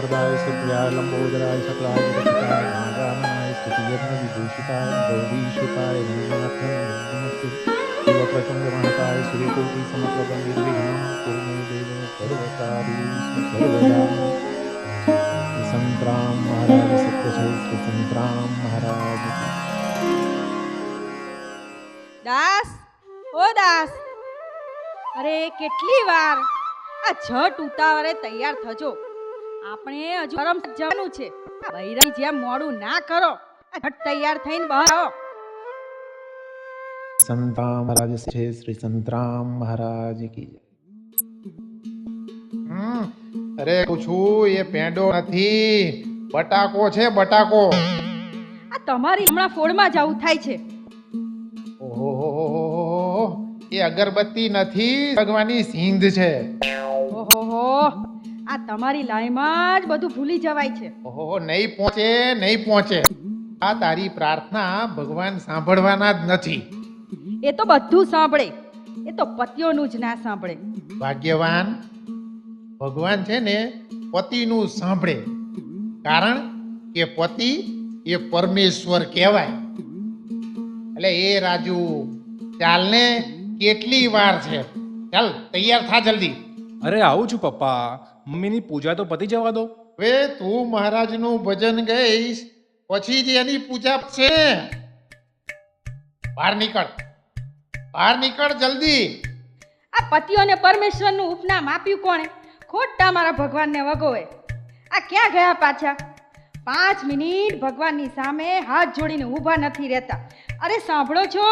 वरदाय सुप्रियाय लंबोदराय सकलाय जगत्ताय नागाननाय स्तुतियज्ञ विभूषिताय गौरीशुताय रंगनाथं नमस्ते शिवप्रचंड महताय सूर्यकोटि समप्रभं निर्विघ्नं कुरु मे देव सर्वकार्येषु सर्वदा। संतराम महाराज सत्य છે શ્રી સંતરામ મહારાજ। દાસ ઓ દાસ, અરે કેટલી વાર આ છઠ ઉતાવળે તૈયાર થજો, આપણે હજુ ગરમ જવાનું છે। બૈરાની જેમ મોડું ના કરો, છઠ તૈયાર થઈને બહાર આવો। સંતરામ મહારાજ છે શ્રી સંતરામ મહારાજ કી જય। અરે પૂછું એ પેંડો નથી, બટાકો છે બટાકો। આ તમારી હમણાં ફોડમાં જવું થાય છે। ઓહો, એ અગરબત્તી નથી, ભગવાનની સિંધ છે। ઓહો, આ તમારી લાઈમાં જ બધું ભૂલી જવાય છે। ઓહો, નહીં પહોંચે। આ તારી પ્રાર્થના ભગવાન સાંભળવાના જ નથી। એ તો બધું સાંભળે, એ તો પતિઓનું જ ના સાંભળે। ભાગ્યવાન ભગવાન છે ને પતિનું સાંભળે, કારણ કે પતિ એ પરમેશ્વર કહેવાય। એટલે એ રાજુ ચાલ ને, કેટલી વાર છે, ચાલ તૈયાર થા જલ્દી। અરે આવું છું પપ્પા, મમ્મીની પૂજા તો પતી જવા દો। હવે તું મહારાજનું ભજન ગઈશ પછી જ એની પૂજા છે। બહાર નીકળ જલ્દી। આ પતિઓને પરમેશ્વરનું ઉપનામ આપ્યું કોણે? ખોટા મારા ભગવાનને વગોવે। આ ક્યાં ગયા પાછા? 5 મિનિટ ભગવાનની સામે હાથ જોડીને ઊભા નથી રહેતા। અરે સાંભળો છો?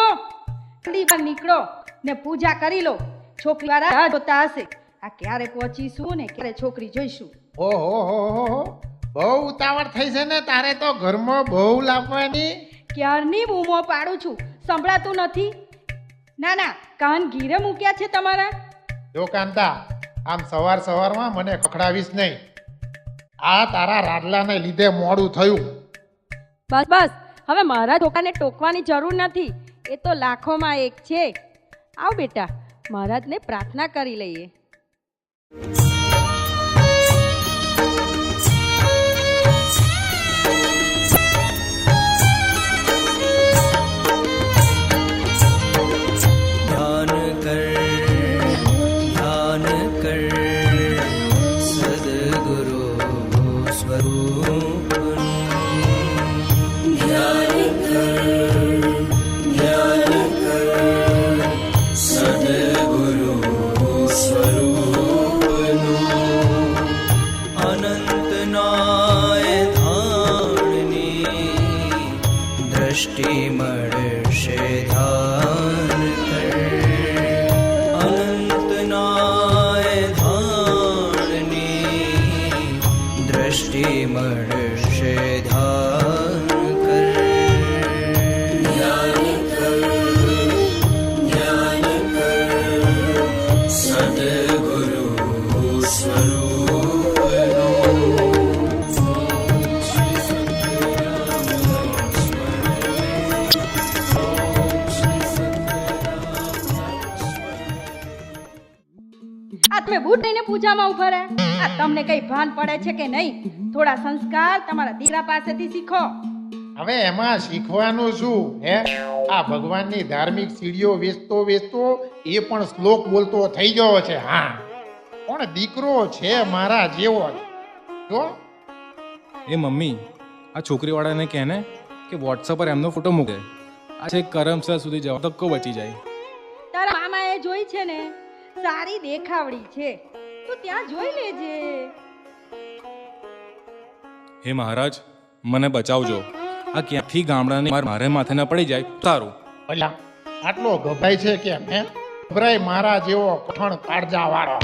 જલ્દી બહાર નીકળો ને પૂજા કરી લો। છોકરી વાળા રાહ જોતા હશે, આ ક્યારે પહોંચીશું ને ક્યારે છોકરી જોઈશું। ઓહો, બહુ ઉતાવળ થઈ છે ને તારે તો ઘરમાં બહુ લાવવાની। ક્યારની બૂમો પાડું છું, સંભળાતું નથી? ના, કાન ઘીરે મૂક્યા છે તમારા? જો કાંતા, આમ સવારમાં મને ખખડાવીશ નહીં। આ તારા રાડલાને લીધે મોડું થયું। બસ હવે મારા છોકરાને ટોકવાની જરૂર નથી, એ તો લાખોમાં એક છે। આવ બેટા, મહારાજને પ્રાર્થના કરી લઈએ। दृष्टि મળશે ધાન કર, અનંતનાય ધાનની દૃષ્ટિ મળશે ધાન કર। જ્ઞાન કર સદગુરુ સ્વરૂપનો। તમે બૂટ લઈને પૂજામાં ઉભા રહ્યા, આ તમને કઈ ભાન પડે છે કે નહીં? થોડા સંસ્કાર તમારા દીકરા પાસેથી શીખો। હવે એમાં શીખવાનું શું હે? આ ભગવાનની ધાર્મિક સીડીઓ વેચતો એ પણ શ્લોક બોલતો થઈ ગયો છે। હા, પણ દીકરો છે મારા જેવો જ। જો એ મમ્મી, આ છોકરીવાળાને કહે ને કે વોટ્સઅપ પર એમનો ફોટો મૂકે, આ છે કરમસર સુધી જવા ધક્કો બચી જાય। તારા મામાએ જોઈ છે ને, સારી દેખાવડી છે, તું ત્યાં જોઈ લેજે। હે મહારાજ, મને બચાવજો, આ ક્યાંથી ગામડાની મારે માથે ન પડી જાય સારું। ભલા આટલો ગભરાય છે કેમ હે? ગભરાય મારા જેવો કઠણ કાળજા વાળો।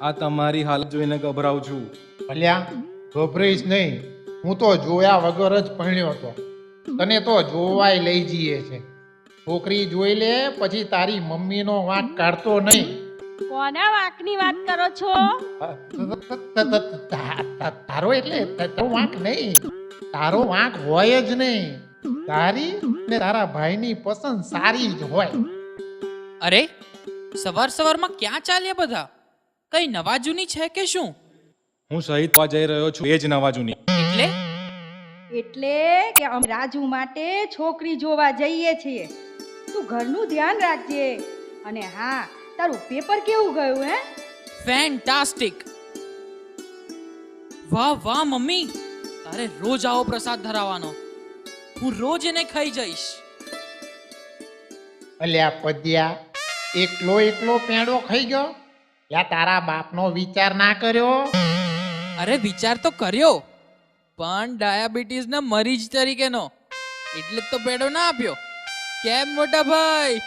આ તમારી હાલત જોઈને ગભરાઉં છું। ભલ્યા ગભરાઈશ નહીં, હું તો જોયા વગર જ પરણ્યો હતો, તને તો જોવાય લઈ જઈએ છે। છોકરી જોઈ લે પછી તારી મમ્મીનો વાંક કાઢતો નહીં। કોના વાંકની વાત કરો છો? તારો એટલે તારો વાંક નહીં, તારો વાંક હોય જ નહીં। તારી ને તારા ભાઈની પસંદ સારી જ હોય। અરે સવાર સવારમાં ક્યાં ચાલ્યા બધા? કઈ નવા જૂની છે કે શું? હું શહીદ થવા જઈ રહ્યો છું, એ જ નવા જૂની. એટલે કે અમે રાજુ માટે છોકરી જોવા જઈએ છીએ. તું ઘરનું ધ્યાન રાખજે. અને હા, તારું પેપર કેવું ગયું હે? ફેન્ટાસ્ટિક. વાહ વાહ મમ્મી, તારે રોજ આવો પ્રસાદ ધરાવવાનો. હું રોજ એને ખાઈ જઈશ. અલ્યા પદ્યા, એકલો પેંડો ખાઈ ગયો? યા તારા બાપનો વિચાર ના કર્યો? અરે વિચાર તો કર્યો, પણ ડાયાબિટીસના મરીજ તરીકેનો, એટલે જ તો પેડો ના આપ્યો. કેમ મોટા ભાઈ?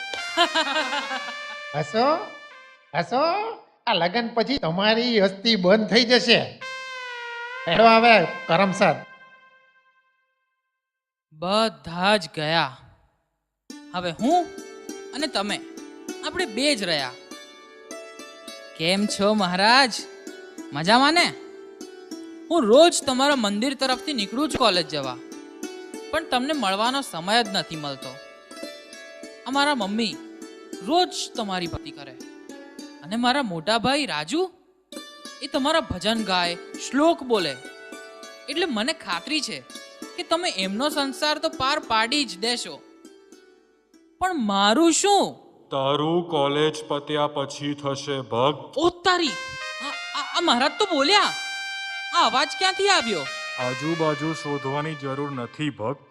હસો હસો, આ લગન પછી તમારી હસ્તી બંધ થઈ જશે. પેડો આવે કરમસદ. બધા જ ગયા. હવે હું અને તમે, આપણે બે જ રહ્યા. કેમ છો મહારાજ? મજામાં ને? હું રોજ તમારા મંદિર તરફથી નીકળું છું કોલેજ જવા, પણ તમને મળવાનો સમય જ નથી મળતો. અમારા મમ્મી રોજ તમારી ભક્તિ કરે, અને મારા મોટા ભાઈ રાજુ, એ તમારા ભજન ગાય, શ્લોક બોલે. એટલે મને ખાતરી છે કે તમે એમનો સંસાર તો પાર પાડી જ દેશો. પણ મારું શું? તારું કોલેજ પત્યા પછી થશે ભક્ત. ઓ તારી! આ મહારાજ તો બોલ્યા. આ અવાજ ક્યાંથી આવ્યો? આજુબાજુ શોધવાની જરૂર નથી ભક્ત.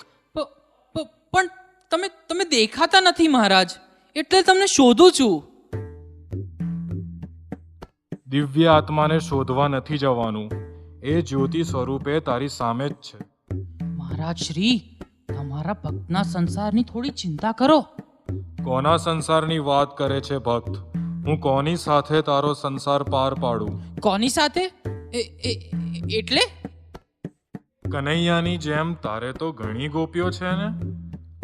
પણ તમે દેખાતા નથી મહારાજ, એટલે તમને શોધું છું. દિવ્ય આત્માને શોધવા નથી જવાનું, એ જ્યોતિ સ્વરૂપે તારી સામે જ છે. મહારાજ શ્રી, તમારા ભક્તના સંસારની થોડી ચિંતા કરો. કોના સંસારની વાત કરે છે ભક્ત? હું કોની સાથે તારો સંસાર પાર પાડું? કોની સાથે? એટલે? કનૈયાની જેમ તારે તો ઘણી ગોપીઓ છે ને.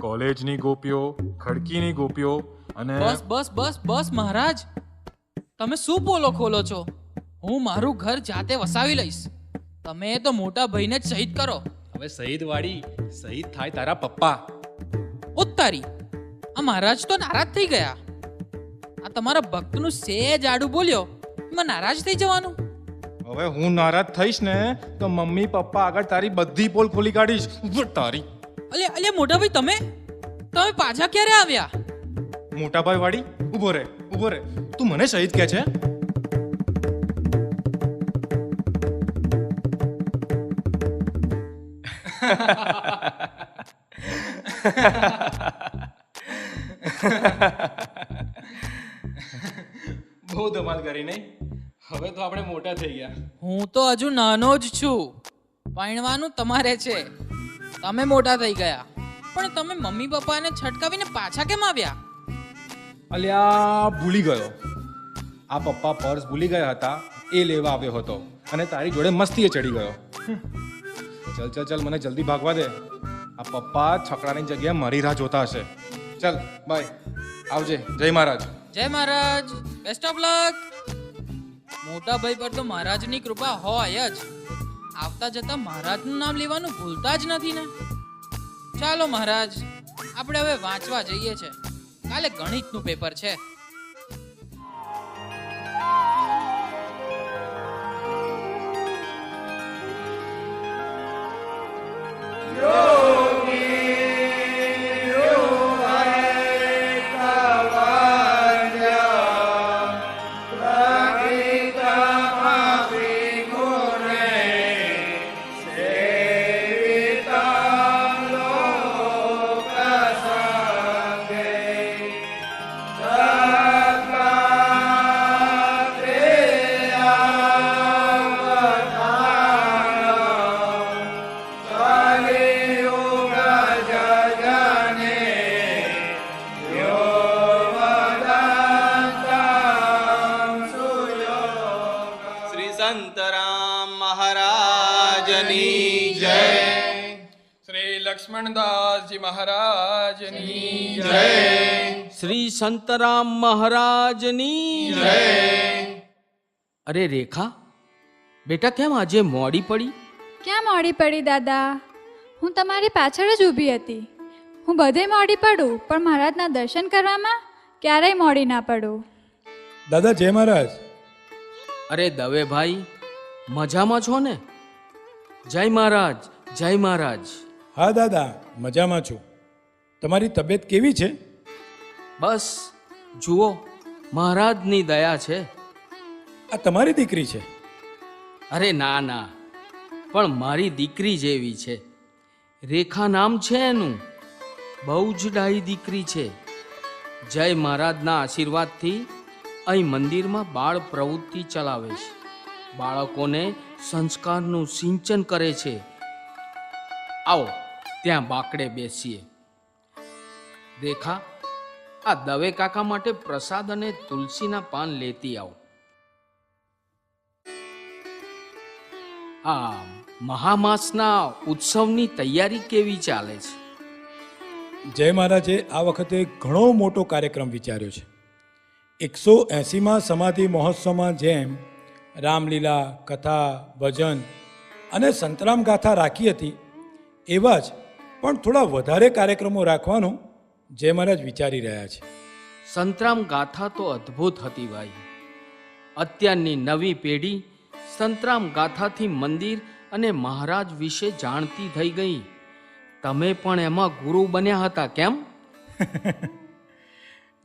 કોલેજની ગોપીઓ, ખડકીની ગોપીઓ અને... બસ મહારાજ, તમે શું પોલો ખોલો છો? હું મારું ઘર જાતે વસાવી લઈશ. તમે તો મોટા ભાઈને જ શહીદ કરો. હવે શહીદ વાળી શહીદ થાય તારા પપ્પા. ઉત્તારી! આ મહારાજ તો નારાજ થઈ ગયા. આ તમારા ભક્તનું સેજ આડું બોલ્યો, એમાં નારાજ થઈ જવાનું? હવે હું નારાજ થઈશ ને તો મમ્મી પપ્પા આગળ તારી બધી પોલ ખોલી કાઢીશ. તારી અલ્યા મોટા ભાઈ, તમે પાછા ક્યારે આવ્યા? મોટા ભાઈ વાળી, ઉભો રે. તું મને શહીદ કહે છે? બહુ ધમાલ કરી નહીં? હવે તો આપણે મોટા થઈ ગયા. હું તો હજુ નાનો જ છું. પરણવાનું તમારે છે. તમે મોટા થઈ ગયા, પણ તમે મમ્મી પપ્પાને છટકાવીને પાછા કેમ આવ્યા? અલ્યા ભૂલી ગયો. આ પપ્પા પર્સ ભૂલી ગયા હતા, એ લેવા આવ્યો હતો અને તારી જોડે મસ્તીએ ચડી ગયો. ચલ મને જલ્દી ભાગવા દે. આ પપ્પા છકડાની જગ્યાએ મારી રાહ જોતા હશે. ચલ બાય, આવજે. જય મહારાજ. જય મહારાજ. Best of luck. મોટા ભાઈ પર તો મહારાજની કૃપા હોય જ. આવતા જતા મહારાજનું નામ લેવાનું ભૂલતા જ નથી ને. ચાલો મહારાજ, આપણે હવે વાંચવા જઈએ છે. કાલે ગણિતનું પેપર છે. સંતરામ મહારાજની જય. શ્રી લક્ષ્મણદાસજી મહારાજની જય. શ્રી સંતરામ મહારાજની જય. અરે રેખા બેટા, કેમ આજે મોડી પડી? ક્યાં મોડી પડી દાદા? હું તમારી પાછળ જ ઊભી હતી. હું બધે મોડી પડું, પણ મહારાજના દર્શન કરવામાં ક્યારેય મોડી ના પડું. દાદા જય મહારાજ. અરે દવેભાઈ, મજામાં છો ને? જય મહારાજ, જય મહારાજ. હા દાદા, મજામાં છું. તમારી તબિયત કેવી છે? બસ જુઓ, મહારાજની દયા છે. આ તમારી દીકરી છે? અરે ના ના, પણ મારી દીકરી જેવી છે. રેખા નામ છે એનું. બહુ જ ડાહી દીકરી છે. જય મહારાજના આશીર્વાદથી અહીં મંદિરમાં બાળ પ્રવૃત્તિ ચલાવે છે. બાળકોને સંસ્કારનું સિંચન કરે છે. આવો ત્યાં બાકડે બેસીએ. રેખા, આ દવે કાકા માટે પ્રસાદ અને તુલસીના પાન લેતી આવો. આ મહામાસના ઉત્સવની તૈયારી કેવી ચાલે છે? જય મહારાજે આ વખતે ઘણો મોટો કાર્યક્રમ વિચાર્યો છે. 180માં સમાધિ મહોત્સવમાં જેમ રામલીલા, કથા, ભજન અને સંતરામ ગાથા રાખી હતી, એવા જ પણ થોડા વધારે કાર્યક્રમો રાખવાનો જય મહારાજ વિચારી રહ્યા છે. સંતરામ ગાથા તો અદ્ભુત હતી ભાઈ. અત્યારની નવી પેઢી સંતરામ ગાથાથી મંદિર અને મહારાજ વિશે જાણતી થઈ ગઈ. તમે પણ એમાં ગુરુ બન્યા હતા કેમ?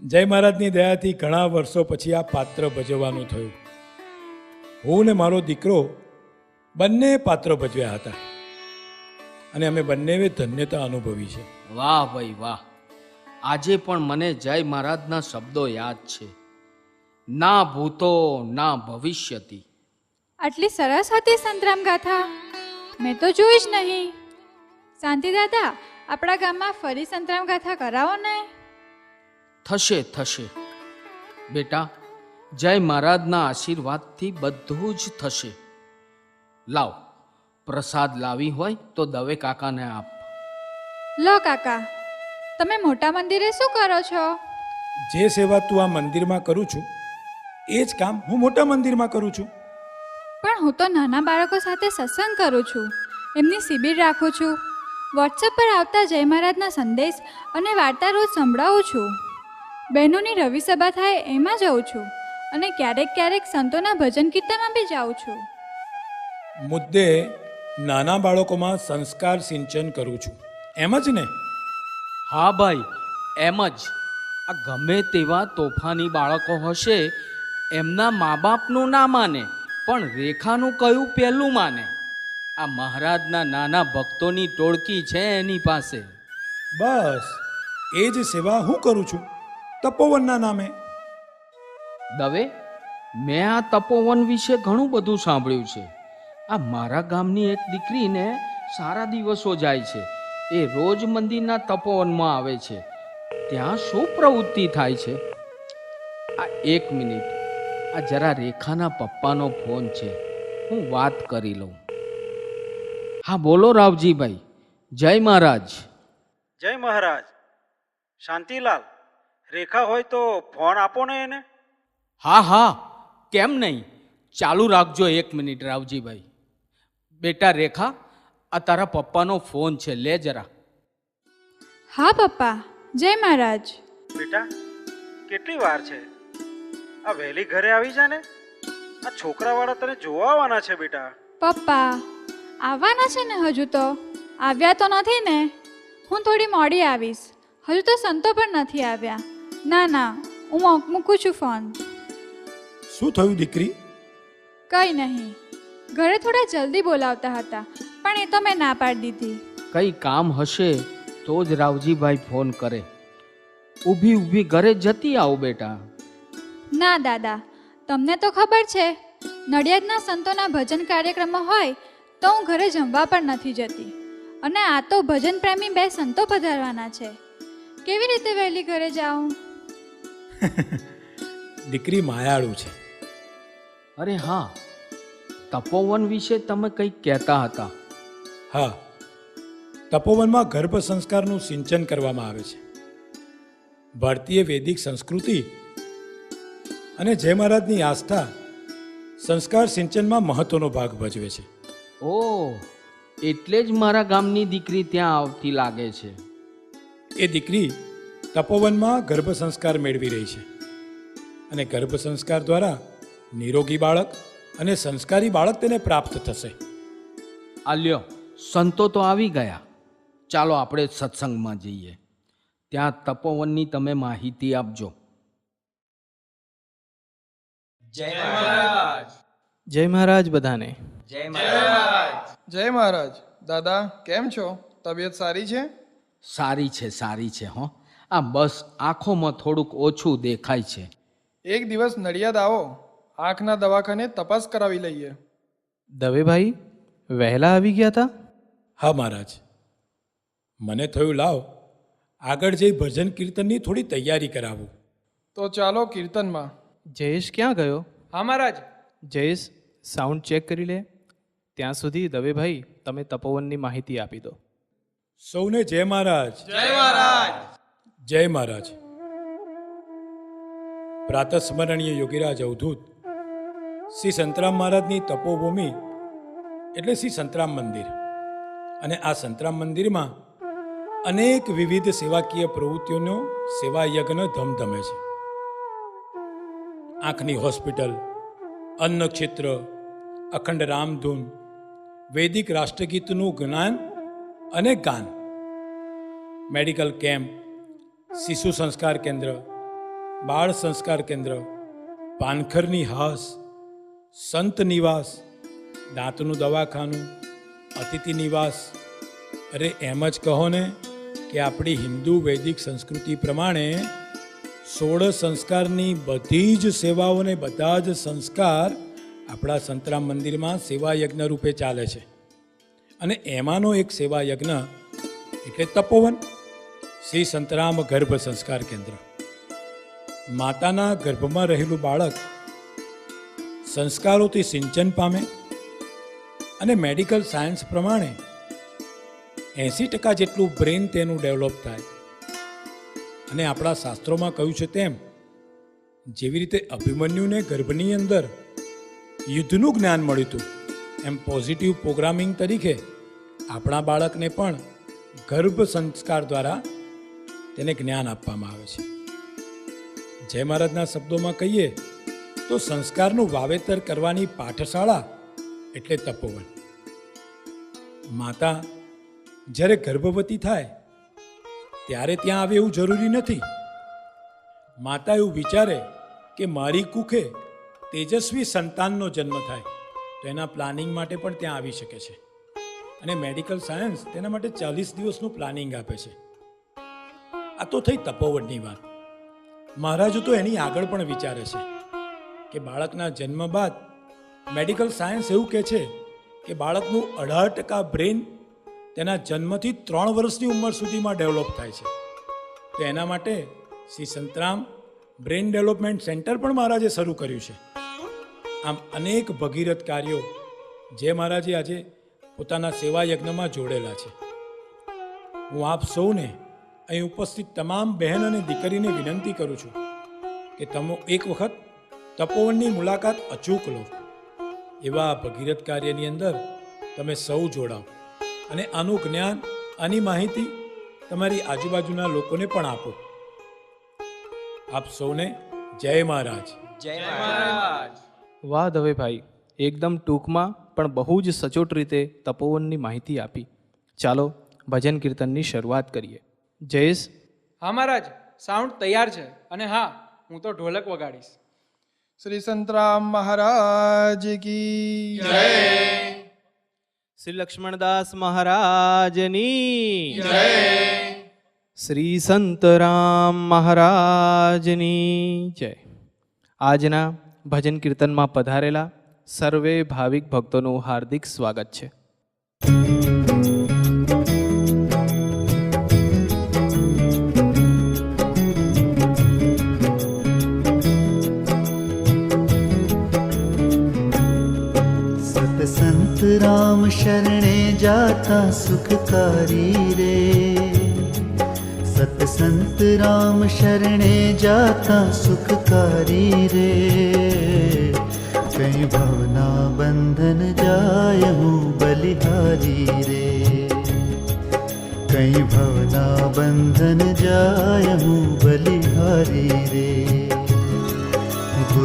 જય મહારાજની દયાથી ઘણા વર્ષો પછી આ પાત્ર ભજવવાનું થયું. હું ને મારો દીકરો બંને પાત્ર ભજવ્યા હતા અને અમે બંનેએ ધન્યતા અનુભવી છે. વાહ ભાઈ વાહ. આજે પણ મને જય મહારાજના શબ્દો યાદ છે. ના ભૂતો ના ભવિષ્યતિ. આટલી સરસ હતી સંતરામ ગાથા? મેં તો જોઈ જ નહીં. શાંતિ દાદા, આપણા ગામમાં ફરી સંતરામ ગાથા કરાવો ને. થશે થશે બેટા. જય મહારાજના આશીર્વાદથી બધું જ થશે. લાવ, પ્રસાદ લાવી હોય તો દવે કાકાને આપ. લો કાકા, તમે મોટા મંદિરે શું કરો છો? જે સેવા તું આ મંદિરમાં કરું છું એ જ કામ હું મોટા મંદિરમાં કરું છું. પણ હું તો નાના બાળકો સાથે સત્સંગ કરું છું, એમની શિબિર રાખું છું, વોટ્સએપ પર આવતા જય મહારાજના સંદેશ અને વાર્તા રોજ સંભળાવું છું, બહેનોની રવિ સભા થાય એમાં જાઉં છું અને ક્યારેક ક્યારેક સંતોના ભજન કીર્તનમાં બી જાઉં છું. મુદ્દે નાના બાળકોમાં સંસ્કાર સિંચન કરું છું, એમ જ ને? હા ભાઈ, એમ જ. આ ગમે તેવા તોફાની બાળકો હશે, એમના મા બાપનું ના માને પણ રેખાનું કયું પહેલું માને. આ મહારાજના નાના ભક્તોની ટોળકી છે એની પાસે. બસ એ જ સેવા હું કરું છું તપોવનના નામે. દવે, મેં આ તપોવન વિશે ઘણું બધું સાંભળ્યું છે. આ મારા ગામની એક દીકરીને સારા દિવસો જાય છે. એ રોજ મંદિરના તપોવનમાં આવે છે. ત્યાં શું પ્રવૃત્તિ થાય છે? આ એક મિનિટ, આ જરા રેખાના પપ્પાનો ફોન છે, હું વાત કરી લઉં. હા બોલો રાવજીભાઈ. જય મહારાજ. જય મહારાજ. શાંતિલાલ, રેખા હોય તો ફોન આપો ને એને. હા હા, કેમ નહીં. ચાલુ રાખજો એક મિનિટ રાવજીભાઈ. બેટા રેખા, આ તારા પપ્પાનો ફોન છે, લે જરા. હા પપ્પા, જય મહારાજ. બેટા, કેટલી વાર છે? આ વહેલી ઘરે આવી જા ને. આ છોકરાવાળા તને જોવા આવવાના છે બેટા. પપ્પા આવવાના છે ને? હજુ તો આવ્યા તો નથી ને. હું થોડી મોડી આવીશ. હજુ તો સંતો પણ નથી આવ્યા. ના ના, હું મૂકું છું ફોન. શું થયું દીકરી? કંઈ નહીં, ઘરે થોડા જલ્દી બોલાવતા હતા પણ એ તો મેં ના પાડી દીધી. કંઈ કામ હશે તો જ રાવજીભાઈ ફોન કરે. ઊભી ઊભી ઘરે જતી આવો બેટા. ના દાદા, તમને તો ખબર છે, નડિયાદના સંતોના ભજન કાર્યક્રમો હોય તો હું ઘરે જમવા પણ નથી જતી. અને આ તો ભજન પ્રેમી બે સંતો પધારવાના છે. કેવી રીતે વહેલી ઘરે જાઉં? દીકરી માયાળુ છે. અરે હા, તપોવન વિશે તમે કંઈક કહેતા હતા. હા, તપોવનમાં ગર્ભ સંસ્કારનું સિંચન કરવામાં આવે છે. ભારતીય વૈદિક સંસ્કૃતિ અને જય મહારાજની આસ્થા સંસ્કાર સિંચનમાં મહત્વનો ભાગ ભજવે છે. ઓહ, એટલે જ મારા ગામની દીકરી ત્યાં આવતી લાગે છે. એ દીકરી તપોવનમાં ગર્ભ સંસ્કાર મેળવી રહી છે. અને ગર્ભ સંસ્કાર દ્વારા નિરોગી બાળક અને સંસ્કારી બાળક તેને પ્રાપ્ત થશે. આલ્યો, સંતો તો આવી ગયા. ચાલો આપણે સત્સંગમાં જઈએ. ત્યાં તપોવનની તમે માહિતી આપજો. જય મહારાજ બધાને. જય મહારાજ. દાદા કેમ છો? તબિયત સારી છે? સારી છે હો. આ બસ આંખોમાં થોડુંક ઓછું દેખાય છે. એક દિવસ નડિયાદ આવો, આંખના દવાખાને તપાસ કરાવી લઈએ. દવેભાઈ વહેલા આવી ગયા હતા? હા મહારાજ, મને થયું લાવ આગળ જઈ ભજન કીર્તનની થોડી તૈયારી કરાવું. તો ચાલો કીર્તનમાં. જયેશ ક્યાં ગયો? હા મહારાજ. જયેશ સાઉન્ડ ચેક કરી લે. ત્યાં સુધી દવેભાઈ તમે તપોવનની માહિતી આપી દો. સૌને જય મહારાજ. જય મહારાજ. જય મહારાજ. પ્રાતસ્મરણીય યોગીરાજ અવધૂત શ્રી સંતરામ મહારાજની તપોભૂમિ એટલે શ્રી સંતરામ મંદિર, અને આ સંતરામ મંદિરમાં અનેક વિવિધ સેવાકીય પ્રવૃત્તિઓનો સેવા યજ્ઞ ધમધમે છે. આંખની હોસ્પિટલ, અન્નક્ષેત્ર, અખંડ રામધૂન, વૈદિક રાષ્ટ્રગીતનું જ્ઞાન અને ગાન, મેડિકલ કેમ્પ, શિશુ સંસ્કાર કેન્દ્ર, બાળ સંસ્કાર કેન્દ્ર, પાનખરની હાસ, સંત નિવાસ, દાંતનું દવાખાનું, અતિથિ નિવાસ. અરે એમ જ કહો ને કે આપણી હિન્દુ વૈદિક સંસ્કૃતિ પ્રમાણે 16 સંસ્કારની બધી જ સેવાઓને બધા જ સંસ્કાર આપણા સંતરામ મંદિરમાં સેવા યજ્ઞ રૂપે ચાલે છે. અને એમાંનો એક સેવા યજ્ઞ એટલે તપોવન, શ્રી સંતરામ ગર્ભ સંસ્કાર કેન્દ્ર. માતાના ગર્ભમાં રહેલું બાળક સંસ્કારોથી સિંચન પામે અને મેડિકલ સાયન્સ પ્રમાણે 80% જેટલું બ્રેન તેનું ડેવલપ થાય. અને આપણા શાસ્ત્રોમાં કહ્યું છે તેમ જેવી રીતે અભિમન્યુને ગર્ભની અંદર યુદ્ધનું જ્ઞાન મળ્યું હતું, એમ પોઝિટિવ પ્રોગ્રામિંગ તરીકે આપણા બાળકને પણ ગર્ભ સંસ્કાર દ્વારા તેને જ્ઞાન આપવામાં આવે છે. જય મહારાજના શબ્દોમાં કહીએ તો સંસ્કારનું વાવેતર કરવાની પાઠશાળા એટલે તપોવન. માતા જ્યારે ગર્ભવતી થાય ત્યારે ત્યાં આવે એવું જરૂરી નથી. માતા એવું વિચારે કે મારી કુખે તેજસ્વી સંતાનનો જન્મ થાય તો એના પ્લાનિંગ માટે પણ ત્યાં આવી શકે છે. અને મેડિકલ સાયન્સ તેના માટે 40 દિવસનું પ્લાનિંગ આપે છે. આ તો થઈ તપોવનની વાત. મહારાજો તો એની આગળ પણ વિચારે છે કે બાળકના જન્મ બાદ મેડિકલ સાયન્સ એવું કહે છે કે બાળકનું 18% બ્રેન તેના જન્મથી 3 વર્ષની ઉંમર સુધીમાં ડેવલપ થાય છે. તો એના માટે Shri Santram brain development centre પણ મહારાજે શરૂ કર્યું છે. આમ અનેક ભગીરથ કાર્યો જે મહારાજે આજે પોતાના સેવા યજ્ઞમાં જોડેલા છે. હું આપ સૌને અહીં ઉપસ્થિત તમામ બહેન અને દીકરીને વિનંતી કરું છું કે તમે એક વખત તપોવનની મુલાકાત અચૂક લો. એવા ભગીરથ કાર્યની અંદર તમે સૌ જોડાઓ અને આનું જ્ઞાન, આની માહિતી તમારી આજુબાજુના લોકોને પણ આપો. આપ સૌને જય મહારાજ. જય મહારાજ. વાહ દવેભાઈ, એકદમ ટૂંકમાં પણ બહુ જ સચોટ રીતે તપોવનની માહિતી આપી. ચાલો ભજન કીર્તનની શરૂઆત કરીએ. જયેશ? હા મહારાજ, સાઉન્ડ તૈયાર છે. અને હા, હું તો ઢોલક વગાડીશ. શ્રી સંતરામ મહારાજ કી જય. શ્રી લક્ષ્મણદાસ મહારાજની જય. શ્રી સંતરામ મહારાજની જય. આજના ભજન કીર્તનમાં પધારેલા સર્વે ભાવિક ભક્તોનું હાર્દિક સ્વાગત છે. संत राम शरणे जाता सुखकारी रे, सत संत राम शरणे जाता सुखकारी रे, कहीं भवना बंधन जाय हूँ बलिहारी रे, कहीं भवना बंधन जाय हूँ बलिहारी रे,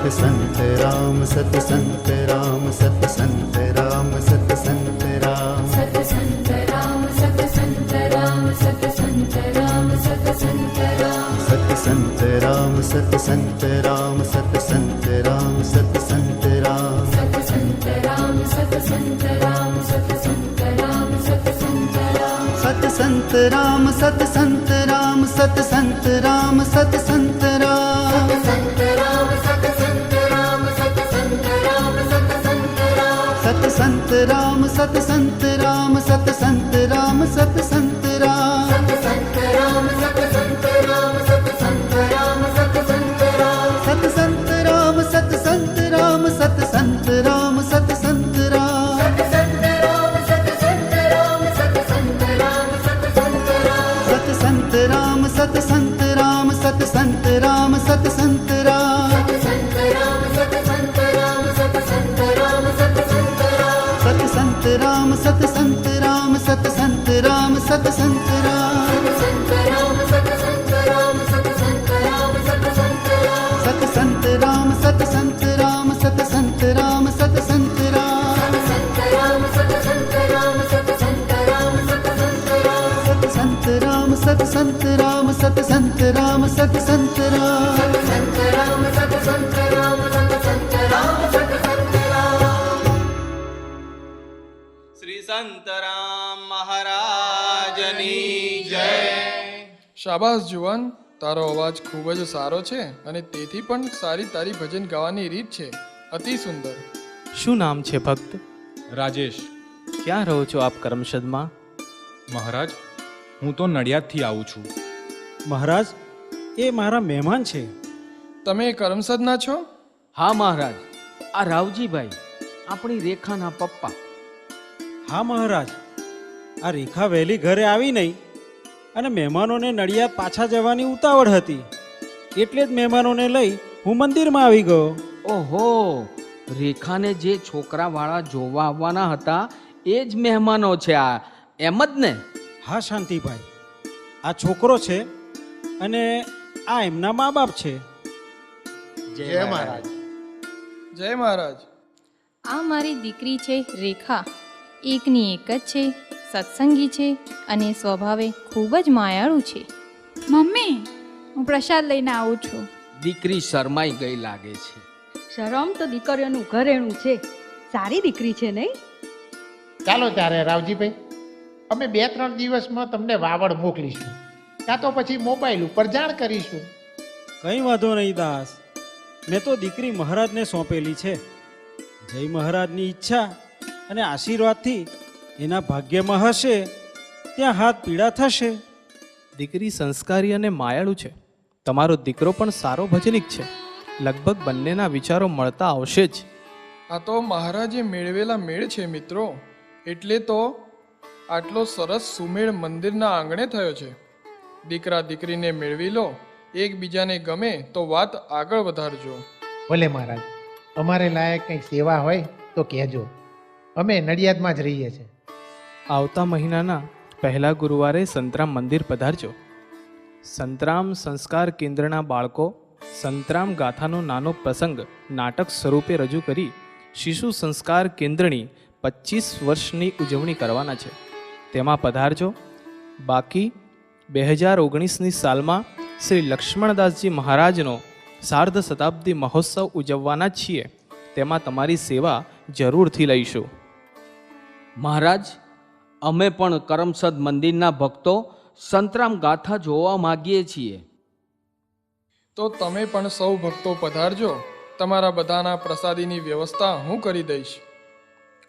सत संत राम सत संत राम सत संत राम सत संत राम સત સંત રામ સત સંત રામ સત સંત રામ સત સંત રામ सत संत राम सत संत राम सत संत राम सत संत राम સત સંત રામ સત સંત રામ સત સંત રામ સત સંત રામ सत संत राम सत संत राम सत संत राम सत संत राम સંત રામ સત સંત રામ સત સંત રામ સત સંત રામ सत संत राम सत संत राम सत संत राम सत संत राम સત સંત રામ સત સંત રામ સત સંત રામ સત સંત રામ सत संत राम सत संत राम सत संत राम सत संत राम સત સંત રામ સત સંત રામ સત સંત રામ સત સંત રામ सत संत राम सत संत राम सत संत राम सत संत राम સત સંત રામ સત સંત રામ સત સંત રામ સત સંત રામ सत संत राम सत संत राम सत संत राम सत संत राम સત સંત રામ સત સંત રામ સત સંત રામ સત સંત રામ सत संत राम सत संत राम सत संत राम सत संत राम સત સંત રામ સત સંત રામ સત સંત રામ સત સંત રામ सत संत राम सत संत राम सत संत राम सत संत राम સત સંત રામ સત સંત રામ સત સંત રામ સત સંત રામ શ્રી સંતરામ મહારાજની જય. શાબાશ જુવાન, તારો અવાજ ખૂબ જ સારો છે અને તેથી પણ સારી તારી ભજન ગાવાની રીત છે. અતિ સુંદર. શું નામ છે ભક્ત? રાજેશ. ક્યાં રહો છો આપ કરમસદમાં? મહારાજ, હું તો નડિયાદથી આવું છું. મહારાજ, એ મારા મહેમાન છે. તમે કરમસદના છો? હા મહારાજ, આ રાવજીભાઈ આપણી રેખાના પપ્પા. હા મહારાજ, આ રેખા વહેલી ઘરે આવી નહીં અને મહેમાનોને નડિયાદ પાછા જવાની ઉતાવળ હતી, એટલે જ મહેમાનોને લઈ હું મંદિરમાં આવી ગયો. ઓહો, રેખાને જે છોકરાવાળા જોવા આવવાના હતા એ જ મહેમાનો છે આ, એમ જ ને? હા શાંતિભાઈ, આ છોકરો છે અને આ એમના મા બાપ છે. જય મહારાજ. જય મહારાજ. આ મારી દીકરી છે રેખા. એકની એક જ છે, સત્સંગી છે અને સ્વભાવે ખૂબ જ માયાળુ છે. મમ્મી, હું પ્રસાદ લઈને આવું છું. દીકરી શરમાઈ ગઈ લાગે છે. શરમ તો દીકરીઓનું ઘરેણું છે. સારી દીકરી છે નહીં? ચાલો ત્યારે રાવજીભાઈ, અમે 2-3 દિવસમાં તમને વાવડ મોકલીશું, કાં તો પછી મોબાઈલ ઉપર જાણ કરીશું. કંઈ વાંધો નહીં દાસ, મેં તો દીકરી મહારાજને સોંપેલી છે. જય મહારાજની ઈચ્છા અને આશીર્વાદથી એના ભાગ્યમાં હશે ત્યાં હાથ પીડા થશે. દીકરી સંસ્કારી અને માયાળુ છે. તમારો દીકરો પણ સારો ભજનિક છે. લગભગ બંનેના વિચારો મળતા આવશે જ. આ તો મહારાજે મેળવેલા મેળ છે મિત્રો, એટલે તો આટલો સરસ સુમેળ મંદિરના આંગણે થયો છે. દીકરા દીકરીને મેળવી લો, એકબીજાને ગમે તો વાત આગળ વધારજો. ભલે મહારાજ, અમારે લાયક કંઈ સેવા હોય તો કહેજો, અમે નડિયાદમાં જ રહીએ છીએ. આવતા મહિનાના પહેલા ગુરુવારે સંતરામ મંદિર પધારજો. સંતરામ સંસ્કાર કેન્દ્રના બાળકો સંતરામ ગાથાનો નાનો પ્રસંગ નાટક સ્વરૂપે રજૂ કરી શિશુ સંસ્કાર કેન્દ્રની 25 વર્ષની ઉજવણી કરવાના છે. તેમાં પધારજો. બાકી 2019ની સાલમાં શ્રી લક્ષ્મણદાસજી મહારાજનો સાર્ધ શતાબ્દી મહોત્સવ ઉજવવાના છીએ. તેમાં તમારી સેવા જરૂરથી લઈશું. મહારાજ, અમે પણ કરમસદ મંદિરના ભક્તો સંતરામ ગાથા જોવા માગીએ છીએ. તો તમે પણ સૌ ભક્તો પધારજો. તમારા બધાના પ્રસાદીની વ્યવસ્થા હું કરી દઈશ.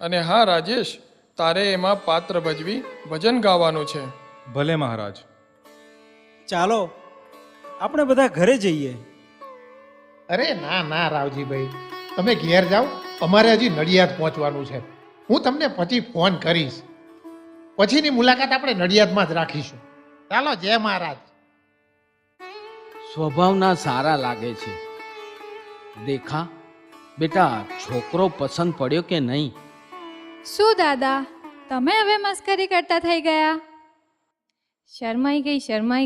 અને હા રાજેશ, તારે એમાં પાત્ર ભજવી ભજન ગાવાનું છે. ભલે મહારાજ. ચાલો આપણે બધા ઘરે જઈએ. અરે ના ના રાવજીભાઈ, તમે ઘેર જાઓ, અમારે હજી નડિયાદ પહોંચવાનું છે. હું તમને પછી ફોન કરીશ. પછીની મુલાકાત આપણે નડિયાદમાં જ રાખીશું. ચાલો, જય મહારાજ. સ્વભાવના સારા લાગે છે. રેખા બેટા, છોકરો પસંદ પડ્યો કે નહીં? શું દાદા, તમે હવે મસ્કરી કરતા થઈ ગયા? શરમાઈ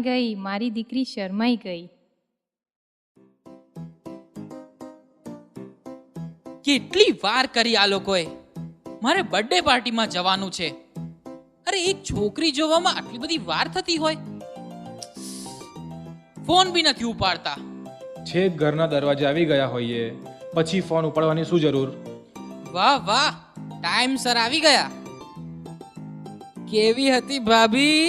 ગઈ, મારી દીકરી શરમાઈ ગઈ. કેટલી વાર કરી આ લોકોએ. મારે બર્થડે પાર્ટીમાં જવાનું છે. અરે એક છોકરી જોવામાં આટલી બધી વાર થતી હોય? ફોન બી નથી ઉપાડતા. છેક ઘરના દરવાજે આવી ગયા હોઈએ પછી ફોન ઉપાડવાની શું જરૂર? વાહ વાહ, ટાઈમસર આવી ગયા. કેવી હતી ભાભી?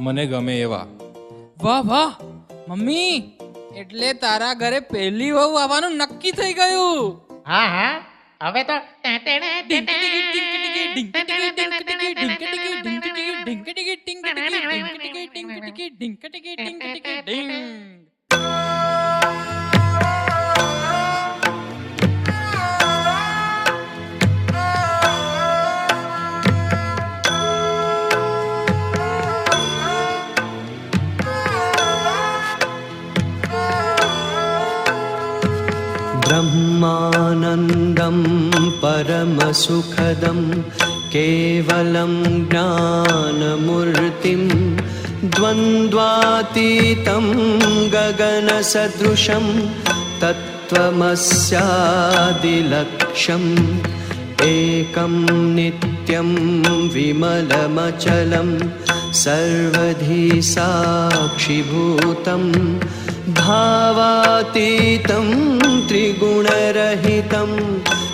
મને ગમે એવા. વાહ વાહ મમ્મી, એટલે તારા ઘરે પહેલી વહુ આવવાનું નક્કી થઈ ગયું. હા હા, હવે તો ब्रह्मानन्दं परमसुखदं केवलं ज्ञानमूर्तिं द्वन्द्वातीतं गगनसदृशं तत्त्वमस्यादिलक्ष्यम् एकं नित्यं विमलमचलं सर्वधी साक्षिभूतं भावातीतं त्रिगुणरहितं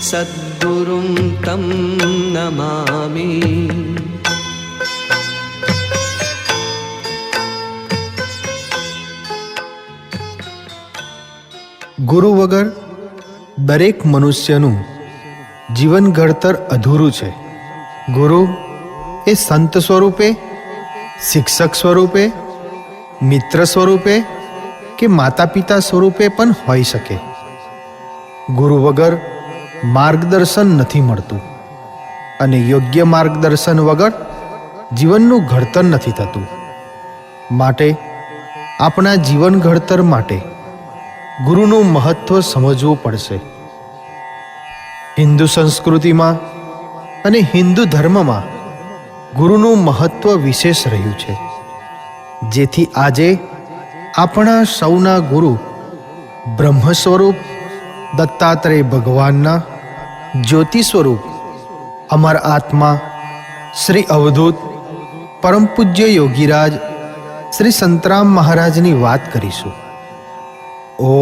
सद्गुरुं तं नमामि. ગુરુ વગર દરેક મનુષ્યનું જીવન ઘડતર અધૂરું છે. ગુરુ એ સંત સ્વરૂપે, શિક્ષક સ્વરૂપે, મિત્ર સ્વરૂપે કે માતા પિતા સ્વરૂપે પણ હોઈ શકે. ગુરુ વગર માર્ગદર્શન નથી મળતું અને યોગ્ય માર્ગદર્શન વગર જીવનનું ઘડતર નથી થતું. માટે આપણા જીવન ઘડતર માટે ગુરુનું મહત્વ સમજવું પડશે. હિન્દુ સંસ્કૃતિમાં અને હિન્દુ ધર્મમાં ગુરુનું મહત્વ વિશેષ રહ્યું છે, જેથી આજે આપણા સૌના ગુરુ બ્રહ્મ સ્વરૂપ દત્તાત્રેય ભગવાનના જ્યોતિ સ્વરૂપ અમર આત્મા શ્રી અવધૂત પરમ પૂજ્ય યોગીરાજ શ્રી સંતરામ મહારાજની વાત કરીશું. ઓમ.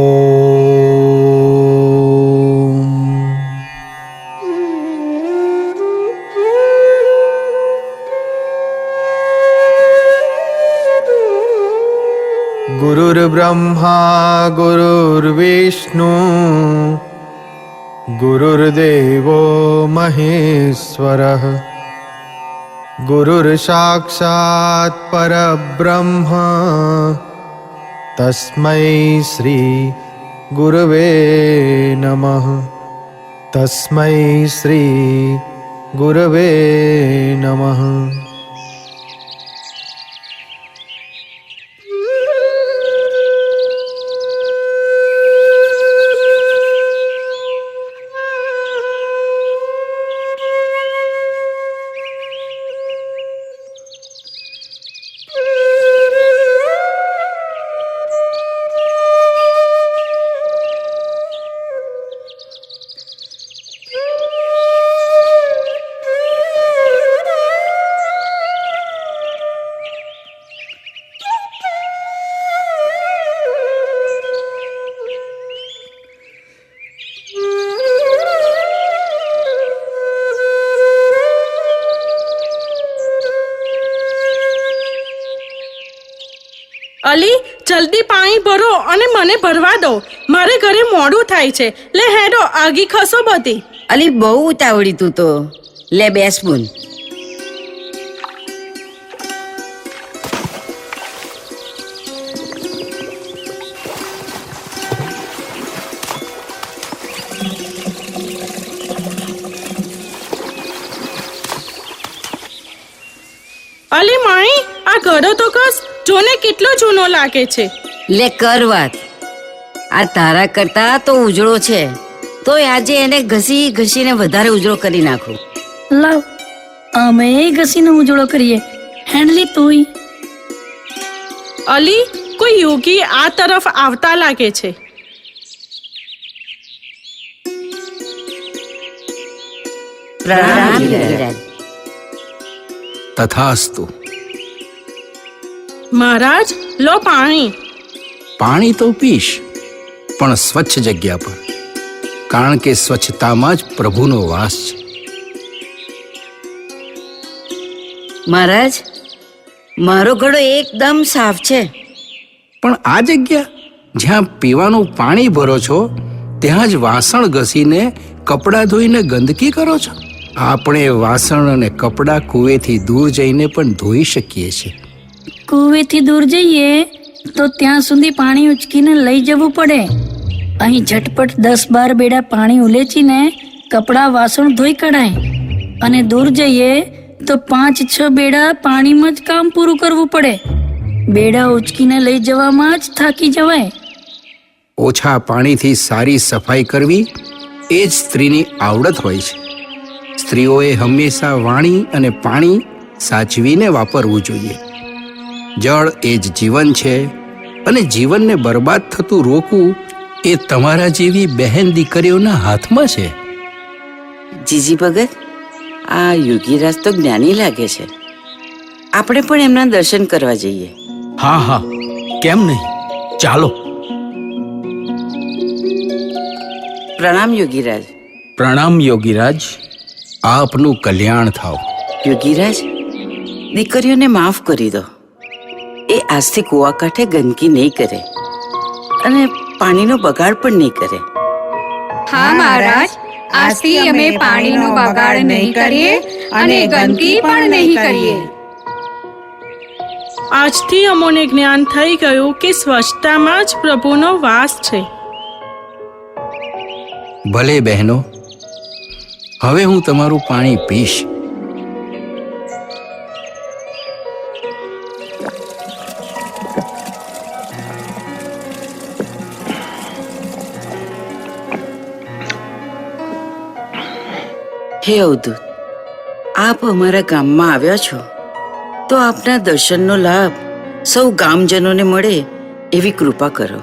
ગુરુર્બ્રહ્મા ગુરુર્વિષ્ણુ ગુરુર્દેવો મહેશ્વરઃ ગુરુર્સાક્ષાત પરબ્રહ્મ તસ્મૈ શ્રી ગુરવે નમઃ. તસ્મૈ શ્રી ગુરવે નમઃ. અલી, જલ્દી પાણી ભરો અને મને ભરવા દો. મારે ઘરે મોડું થાય છે. લે હેડો, આગી ખસો બધી. અલી, બહુ ઉતાવળી તું તો. લે 2 સ્પૂન. અલી માણી, આ ઘડો તો કસ, જોને કેટલો જૂનો લાગે છે. લે કર વાત. આ તારા કરતા તો ઉજળો છે, તો આજે એને ઘસી ઘસીને વધારે ઉજળો કરી નાખું. લાવ, અમે ઘસીને ઉજળો કરીએ. હેન્ડલી તુંય. અલી, કોઈ યોગી આ તરફ આવતા લાગે છે. પ્રણામ યોગીરાજ. તથાસ્તુ. મહારાજ લો પાણી. પાણી તો પીશ, પણ સ્વચ્છ જગ્યા પર, કારણ કે સ્વચ્છતામાં જ પ્રભુનો વાસ છે. મહારાજ, મારો ઘડો એકદમ સાફ છે. પણ આ જગ્યા જ્યાં પીવાનું પાણી ભરો છો ત્યાં જ વાસણ ઘસીને કપડાં ધોઈને ગંદકી કરો છો. આપણે વાસણ અને કપડાં કૂવેથી દૂર જઈને પણ ધોઈ શકીએ છીએ. કુવેથી દૂર જઈએ તો ત્યાં સુધી પાણી ઉચકીને લઈ જવું પડે. અહીં ઝટપટ 10-12 બેડા પાણી ઉલેચીને કપડાં વાસણ ધોઈ કઢાય, અને દૂર જઈએ તો 5-6 બેડા પાણીમાં જ કામ પૂરું કરવું પડે. બેડા ઉચકીને લઈ જવામાં જ થાકી જવાય. ઓછા પાણીથી સારી સફાઈ કરવી એ જ સ્ત્રીની આવડત હોય છે. સ્ત્રીઓએ હંમેશા વાણી અને પાણી સાચવીને વાપરવું જોઈએ. જળ એ જ જીવન છે, અને જીવનને બરબાદ થતું રોકવું એ તમારા જેવી બહેન દીકરીઓના હાથમાં છે. જીજી ભગત, આ યોગીરાજ તો જ્ઞાની લાગે છે. આપણે પણ એમના દર્શન કરવા જઈએ. હા હા, કેમ નહીં, ચાલો. પ્રણામ યોગીરાજ. પ્રણામ યોગીરાજ. આપનું કલ્યાણ થાવ. યોગીરાજ, દીકરીઓને માફ કરી દો. એ આજથી કુવા કાંઠે ગંદકી નહીં કરે અને પાણીનો બગાડ પણ નહીં કરે. હા મહારાજ, આજથી અમે પાણીનો બગાડ નહીં કરીએ અને ગંદકી પણ નહીં કરીએ. આજથી અમોને જ્ઞાન થઈ ગયું કે સ્વચ્છતામાં જ પ્રભુનો વાસ છે. ભલે બહેનો, હવે હું તમારું પાણી પીશ. હે અવધૂત, આપ અમારા ગામમાં આવ્યા છો તો આપના દર્શનનો લાભ સૌ ગામજનોને મળે એવી કૃપા કરો.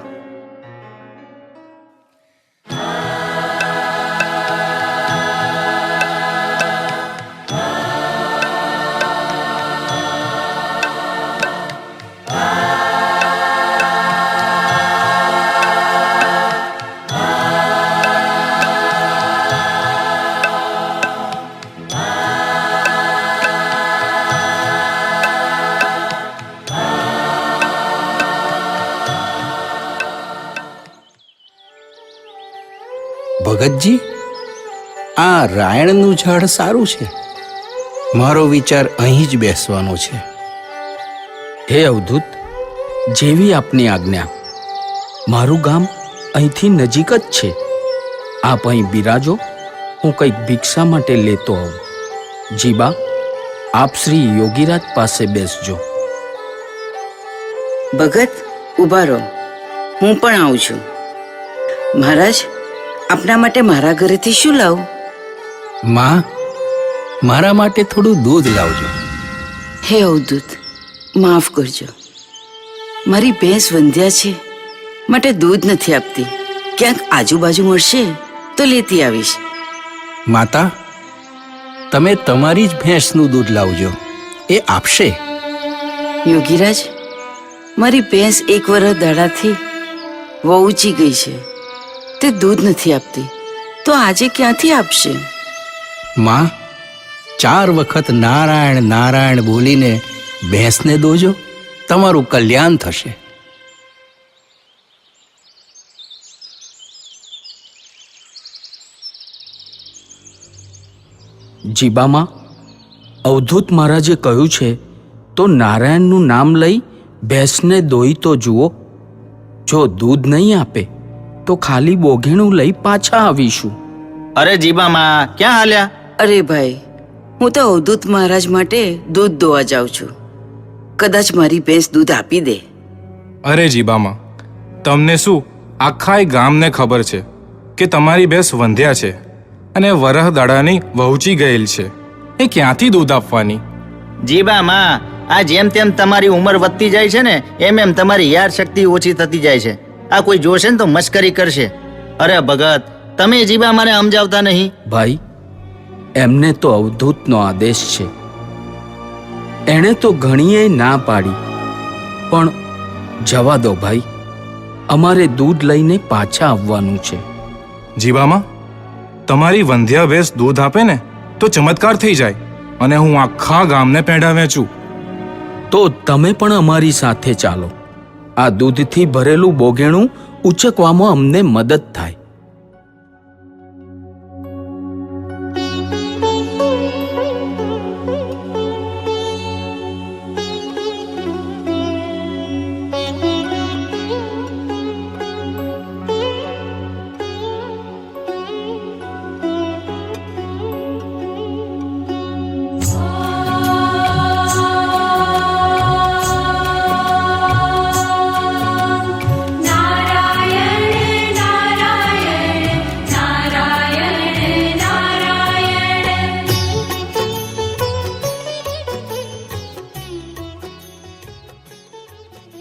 ભગતજી, આ રાયણનું ઝાડ સારું છે. મારો વિચાર અહીં જ બેસવાનો છે. હે અવધૂત, જેવી આપની આજ્ઞા. મારું ગામ અહીંથી નજીક જ છે. આપ અહીં બિરાજો, હું કંઈક ભિક્ષા માટે લેતો આવું. જીબા, આપ શ્રી યોગીરાજ પાસે બેસજો. ભગત, ઊભા રહો, હું પણ આવું છું. મહારાજ, આપના માટે મારા ઘરેથી શું લાવું? માં, મારા માટે થોડું દૂધ લાવજો. હે અવધૂત, માફ કરજો. મારી ભેંસ વંધ્યા છે માટે દૂધ નથી આપતી. ક્યાંક આજુબાજુ મળશે તો લેતી આવીશ. માતા, તમે તમારી જ ભેંસનું દૂધ લાવજો, એ આપશે. યોગીરાજ, મારી ભેંસ 1 વર્ષ દાડાથી વહુચી ગઈ છે. તે દૂધ નથી આપતી, તો આજે ક્યાંથી આપશે? માં, 4 વખત નારાયણ નારાયણ બોલીને ભેંસને દોજો, તમારું કલ્યાણ થશે. જીબામાં, અવધૂત મહારાજે કહ્યું છે તો નારાયણનું નામ લઈ ભેંસને દોઈ તો જુઓ. જો દૂધ નહીં આપે તો ખાલી બોઘેણું લઈ પાછા આવીશું. અરે જીબામાં, ક્યાં હાલ્યા? અરે ભાઈ, હું તો અવધૂત મહારાજ માટે દૂધ દોવા જાઉં છું. કદાચ મારી ભેંસ દૂધ આપી દે. અરે જીબામાં, તમને શું આખાય ગામને ખબર છે કે તમારી ભેંસ વંધ્યા છે અને વરહ દાડાની વહુચી ગયેલ છે. એ ક્યાંથી દૂધ આપવાની? જીબામાં, આ જેમ તેમ તમારી ઉંમર વધતી જાય છે ને, એમ એમ તમારી યાદ શક્તિ ઓછી થતી જાય છે. આ કોઈ જોશે ને તો મશ્કરી કરશે. અરે ભગત, તમે જીબા મારે સમજાવતા નહીં. ભાઈ, એમને તો અવધૂતનો આદેશ છે. એણે તો ઘણીએ ના પાડી, પણ જવા દો ભાઈ, અમારે દૂધ લઈને પાછા આવવાનું છે. જીવામાં તમારી વંધ્યા ભેંસ દૂધ આપે ને તો ચમત્કાર થઈ જાય અને હું આખા ગામને પેંડા વેચું. તો તમે પણ અમારી સાથે ચાલો. આ દૂધથી ભરેલું બોગેણું ઉચકવામાં અમને મદદ થાય.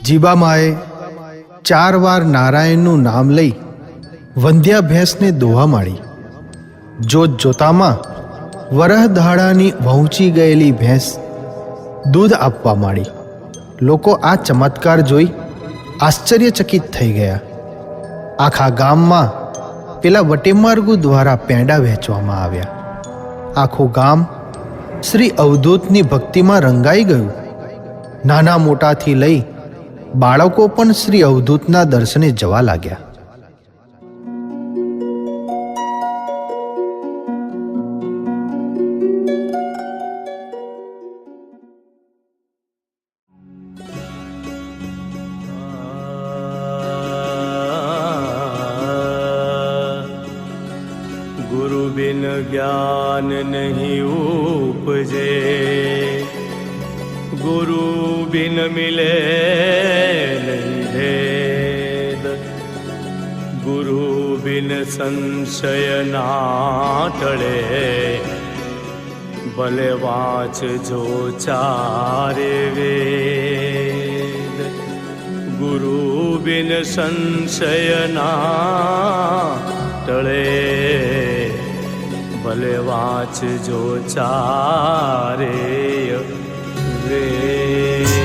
જીબામાએ 4 વાર નારાયણનું નામ લઈ વંધ્યા ભેંસને દોવા માંડી. જોત જોતામાં વરહ દહાડાની વહુચી ગયેલી ભેંસ દૂધ આપવા માંડી. લોકો આ ચમત્કાર જોઈ આશ્ચર્યચકિત થઈ ગયા. આખા ગામમાં પેલા વટેમાર્ગુ દ્વારા પેંડા વહેંચવામાં આવ્યા. આખું ગામ શ્રી અવધૂતની ભક્તિમાં રંગાઈ ગયું. નાના મોટાથી લઈ બાળકો પણ શ્રી અવધૂતના દર્શને જવા લાગ્યા. गुरु बिन ज्ञान नहीं उपजे, गुरु बिन मिले नहीं भेद, गुरु बिन संशय ना टळे, भले वाच जो चारे वेद, गुरु बिन संशय ना टळे, भले वाच जो चारे वेद.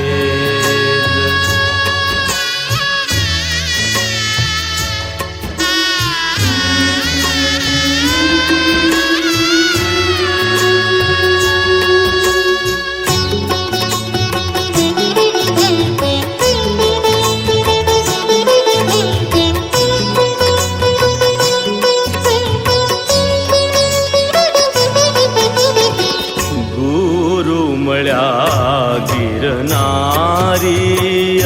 गिरनारी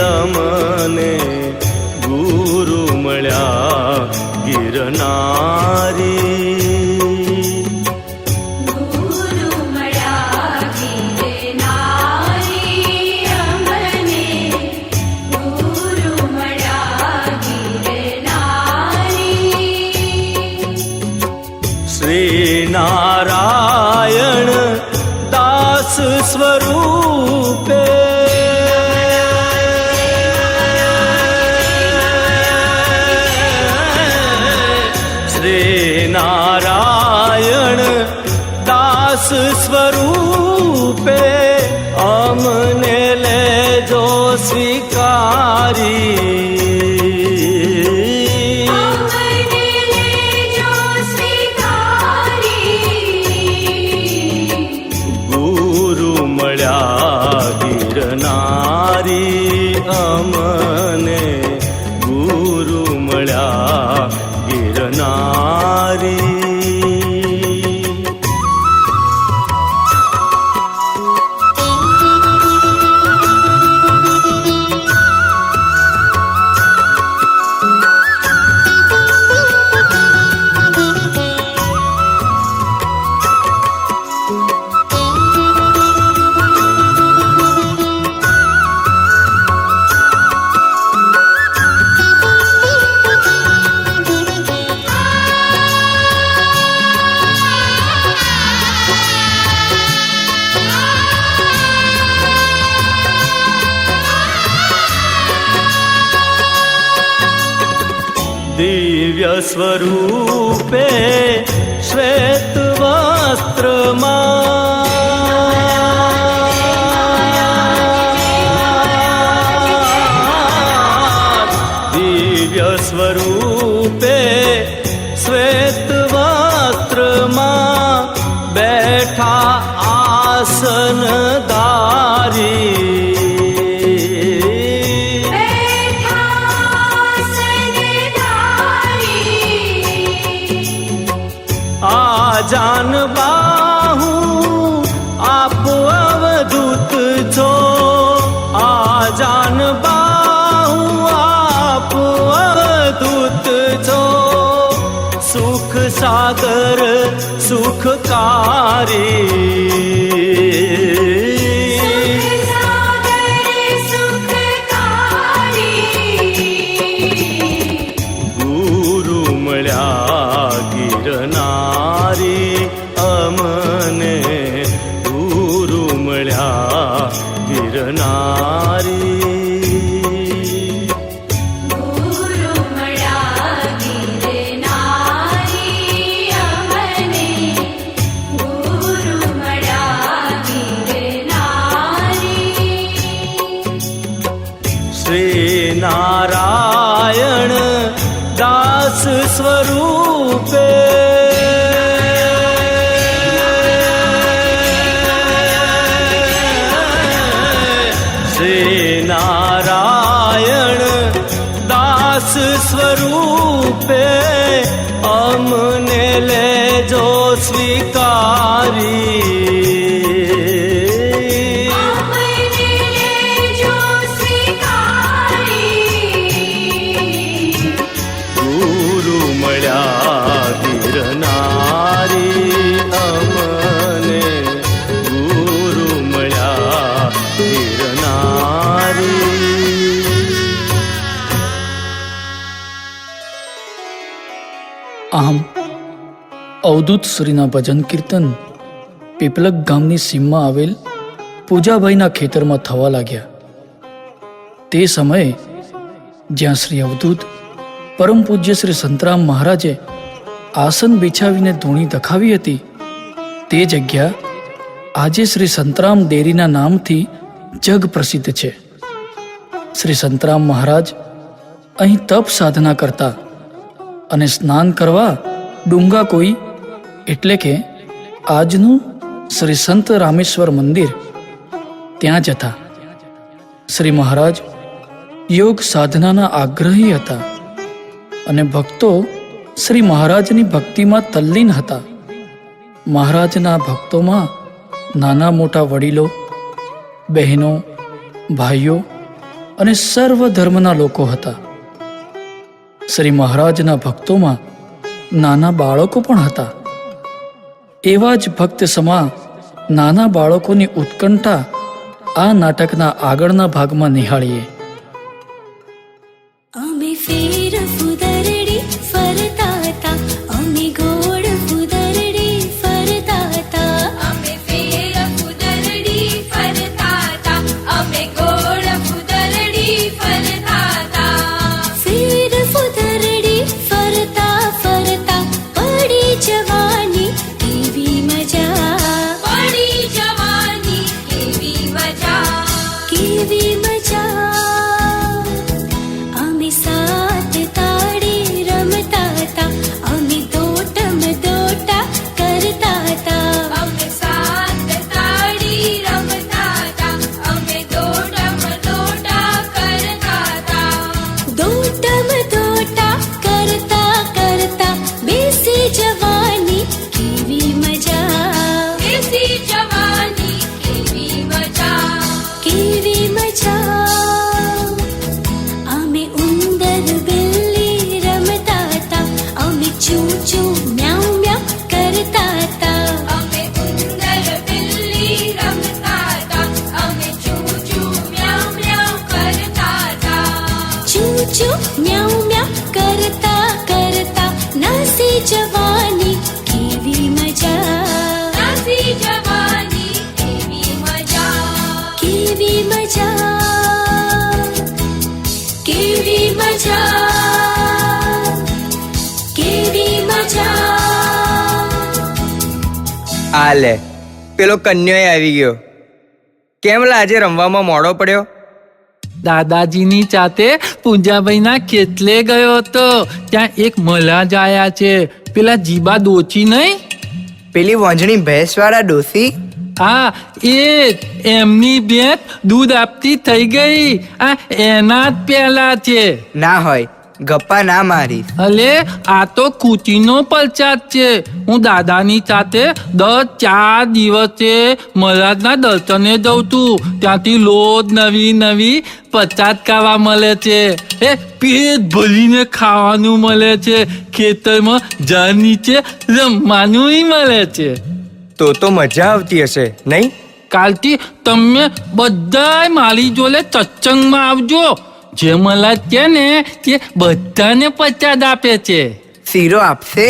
अमने गुरु मळ्या गिरनारी, गुरु मळ्या गिरनारी अमने, गुरु मळ्या गिरनारी. श्री नारायण दास स्वरूपे, श्री नारायण दास स्वरूपे, अमने ले जो स्वीकारी, गिरनारी अमने गुरु मळ्या गिरनारी. दिव्य स्वरूपे श्वेत वस्त्र જાન બાહુ આપ અવધૂત છો, આ જાન બાહુ આપ અવધૂત છો, સુખ સાગર સુખકારી ગિરનારી અમને ગુરુ મળ્યા ગિરનારી. શ્રી નારાયણ દાસ સ્વરૂપે શ્રી નારાયણ દાસ સ્વરૂપે અમને લેજો સ્વીકારી. ગિરનારી અમને ગુરુ મળ્યા ગિરનારી. આમ અવધૂત શ્રીના ભજન કીર્તન પીપલક ગામની સીમમાં આવેલ પૂજાભાઈના ખેતરમાં થવા લાગ્યા. તે સમયે જ્યાં શ્રી અવધૂત પરમ પૂજ્ય શ્રી સંતરામ મહારાજે આસન બિછાવીને ધૂણી દખાવી હતી, તે જગ્યા આજે શ્રી સંતરામ ડેરીના નામથી જગ પ્રસિદ્ધ છે. શ્રી સંતરામ મહારાજ અહીં તપ સાધના કરતા અને સ્નાન કરવા ડુંગા કોઈ એટલે કે આજનું શ્રી સંત રામેશ્વર મંદિર ત્યાં જતા. શ્રી મહારાજ યોગ સાધનાના આગ્રહી હતા અને ભક્તો શ્રી મહારાજની ભક્તિમાં તલ્લીન હતા. મહારાજના ભક્તોમાં નાના મોટા વડીલો, બહેનો, ભાઈઓ અને સર્વ ધર્મના લોકો હતા. શ્રી મહારાજના ભક્તોમાં નાના બાળકો પણ હતા. એવા જ ભક્ત સમા નાના બાળકોની ઉત્કંઠા આ નાટકના આગળના ભાગમાં નિહાળીએ. અમે ફેર ફુદરડી ફરતા હતા, અમે ગોળ ફુદરડી ફરતા હતા, અમે ફેર ફુદરડી ફરતા હતા, અમે ગોળ ફુદરડી ફરતા હતા. ફેર ફુદરડી ફરતા ફરતા પડી જવાની કેવી મજા, પડી જવાની કેવી મજા, કેવી મજા. સાત તાળી રમતા હતા, અમે દોટમ દોટા કરતા હતા, અમે સાત તાળી રમતા હતા, અમે દોટમ દોટા કરતા હતા. દોટમ દોટા કરતા કરતા બેસી જવાની કેવી મજા, બેસી જવાની કેવી મજા, કેવી મજા. ચૂ ચૂ મ્યાઉ મ્યાઉ કરતા હતા, અમે ઉંદર બિલ્લી રમતા હતા, અમે ચૂ ચૂ મ્યાઉ મ્યાઉ કરતા હતા. ચૂ ચૂ મ્યાઉ મ્યાઉ કરતા કરતા નાસી જવાની કેવી મજા, નાસી જવાની કેવી મજા, કેવી મજા, કેવી મજા, કેવી મજા. આ લે પેલો કન્યો આવી ગયો. કેમ લાજે રમવામાં મોડો પડ્યો? દાદાજીની સાથે પૂજાભાઈના ખેતલે ગયો હતો. ત્યાં એક મલા જ આયા છે, પેલા જીબા દોચી નહીં, પેલી વંજણી ભેંસ વાળા ડોસી. હા એ એમની ભેંસ દૂધ આપતી થઈ ગઈ. આ એના જ પહેલા છે. ના હોય, ગપ્પા ના મારીશ. અલે આ તો કુચીનો પ્રચાર છે. હું દાદાની સાથે 10-4 દિવસે મહારાજના દર્શને જઉં છું. ત્યાંથી લોટ નવી નવી પ્રસાદ ખાવા મળે છે. એ પેટ ભરીને ખાવાનું મળે છે. ખેતરમાં ઝાડ નીચે રમવાનું મળે છે. તો મજા આવતી હશે નહીં? કાલથી તમે બધા મારી જોડે સત્સંગમાં આવજો. જે મહારાજ છે ને તે બધાને પ્રસાદ આપે છે. શીરો આપશે?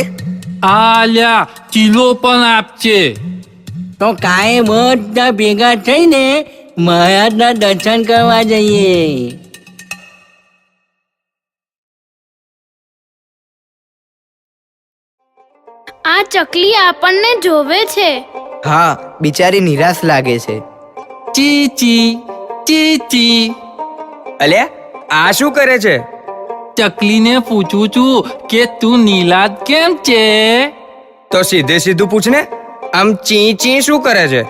આલ્યા ચીલો પણ આપશે. તો કાંઈ બધા ભેગા થઈને મહારાજના દર્શન કરવા જઈએ. આ ચકલી આપણને જોવે છે. હા, બિચારી નિરાશ લાગે છે. ચી ચી ચી ચી. અલ્યા આ શું કરે છે? ચકલીને પૂછું છું કે તું નીલાદ કેમ છે? તો સીધું પૂછ ને. આમ ચી ચી શું કરે છે?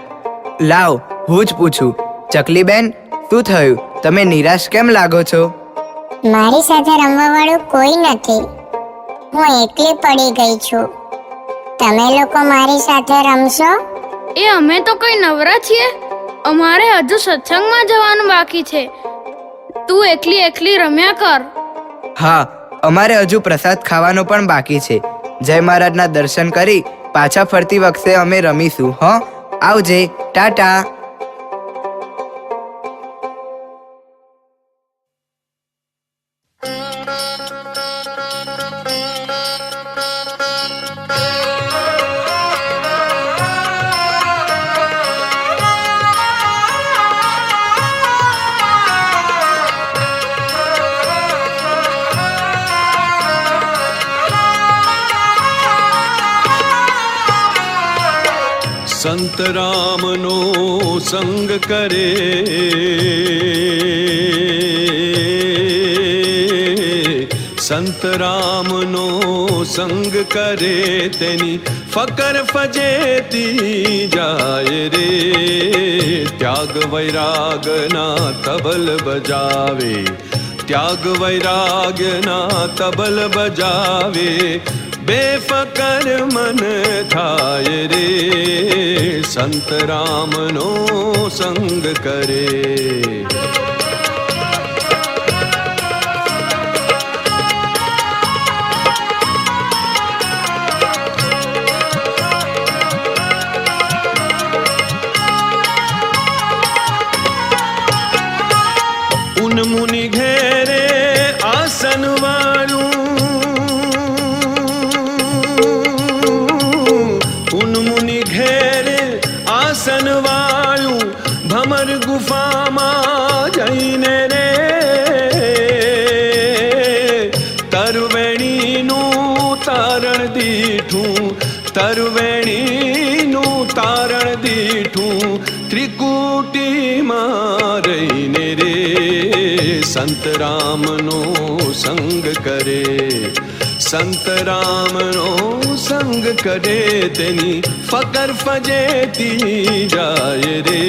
લાવ હું જ પૂછું. ચકલી બેન, શું થયું? તમે નિરાશ કેમ લાગો છો? મારી સાથે રમવા વાળું કોઈ નથી. હું એકલી પડી ગઈ છું. તમે લોકો મારી સાથે રમશો? એ અમે તો કઈ નવરા છીએ. અમારે હજુ સત્સંગમાં જવાનું બાકી છે. તું એકલી એકલી રમ્યા કર. હા, અમારે હજુ પ્રસાદ ખાવાનો પણ બાકી છે. જય મહારાજના દર્શન કરી પાછા ફરતી વખતે અમે રમીશું. હો, આવજે. ટાટા. સંત રામનો સંગ કરે, સંત રામનો સંગ કરે તેની ફકર ફજેતી જાય રે. ત્યાગ વૈરાગના તબલ બજાવે, ત્યાગ વૈરાગ્યના તબલ બજાવે. બેફકર મન થાય રે, સંત રામનો સંગ કરે. ઉન મુનિ ઘેરે આસન વાળું, આસન વાળું ભમર ગુફામાં જઈને રે. તરવેણીનું તારણ દીઠું, તરવેણીનું તારણ દીઠું ત્રિકુટીમાં રહીને રે. સંત રામનો સંગ કરે, સંત રામનો સંગ કરે તેની ફકર ફજેતી જાય રે.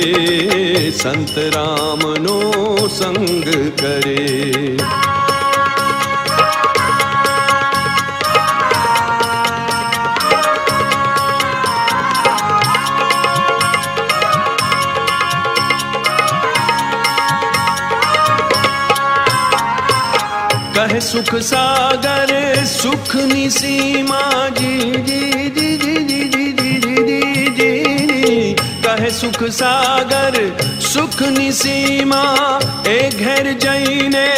સંત રામનો સંગ કરે. કહે સુખ સાગર સુખની સીમા જી જી જી જી જી જી જી જી. કહે સુખ સાગર સુખની સીમા એ ઘેર જઈને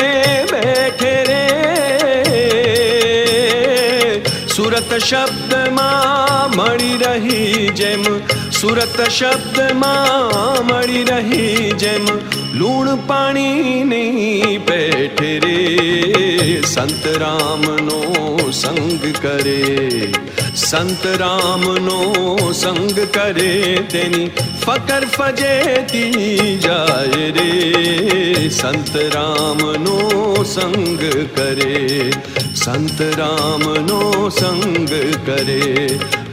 બેઠે રે. સુરત શબ્દમાં મળી રહી જેમ, સુરત શબ્દમાં મળી રહી જેમ લૂણ પાણીની પેઠે રે. સંત રામનો સંગ કરે, સંત રામનો સંગ કરે તેની ફકર ફજેતી જાય રે. સંત રામનો સંગ કરે, સંત રામનો સંગ કરે.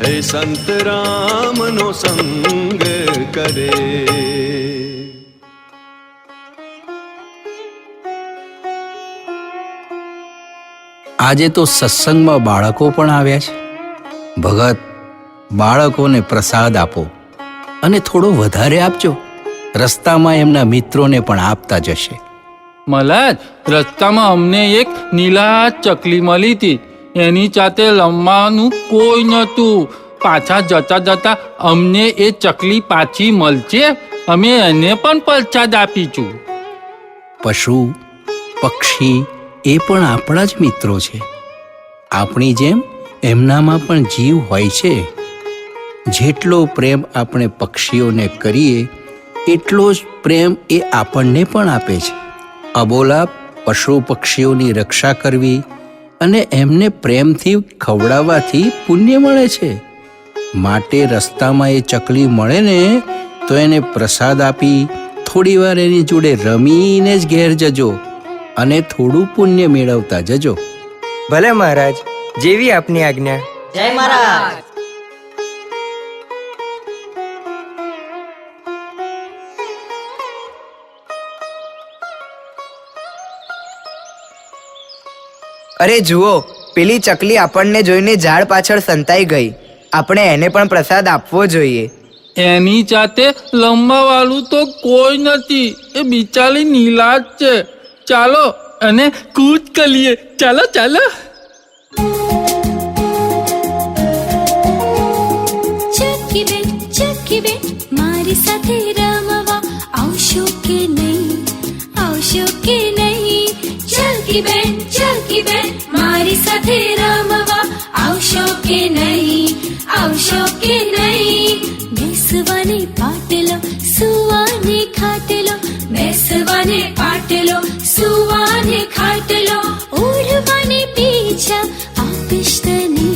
હે સંત રામનો સંગ કરે. આજે તો સત્સંગમાં બાળકો પણ આવ્યા છે. ભગત, બાળકોને પ્રસાદ આપો અને થોડો વધારે આપજો. રસ્તામાં એમના મિત્રોને પણ આપતા જશે. મહારાજ, રસ્તામાં અમને એક નીલા ચકલી મળી હતી. એની સાથે રમવાનું કોઈ નહોતું. પાછા જતા જતા અમને એ ચકલી પાછી મળશે. અમે એને પણ પ્રસાદ આપીશું. પશુ પક્ષી એ પણ આપણા જ મિત્રો છે. આપણી જેમ એમનામાં પણ જીવ હોય છે. જેટલો પ્રેમ આપણે પક્ષીઓને કરીએ એટલો જ પ્રેમ એ આપણને પણ આપે છે. અબોલા પશુ પક્ષીઓની રક્ષા કરવી અને એમને પ્રેમથી ખવડાવવાથી પુણ્ય મળે છે. માટે રસ્તામાં એ ચકલી મળે ને તો એને પ્રસાદ આપી થોડી વાર એની જોડે રમીને જ ઘેર જજો અને થોડું પુણ્ય મેળવતા જજો. ભલે મહારાજ, જેવી આપની આજ્ઞા. જય મહારાજ. અરે જુઓ, પેલી ચકલી આપણને જોઈને ઝાડ પાછળ સંતાઈ ગઈ. આપણે એને પણ પ્રસાદ આપવો જોઈએ. એની સાથે લંબા વાળું તો કોઈ નથી. એ બિચારી નીલા જ છે. ચાલો અને કૂદ કરીએ. ચાલો ચાલો. ચકી બેન મારી સાથે રમવા આવશો કે નહીં? આવશો કે નહીં? ચકી બેન મારી સાથે રમવા આવશો કે નહીં? આવશો કે નહીં? બેસવાને પાટલો સુવાને ખાટલો, બેસવાને પાટલો સુવાને ખાટલો, ઓઢવાને પીછા આપીશ તને,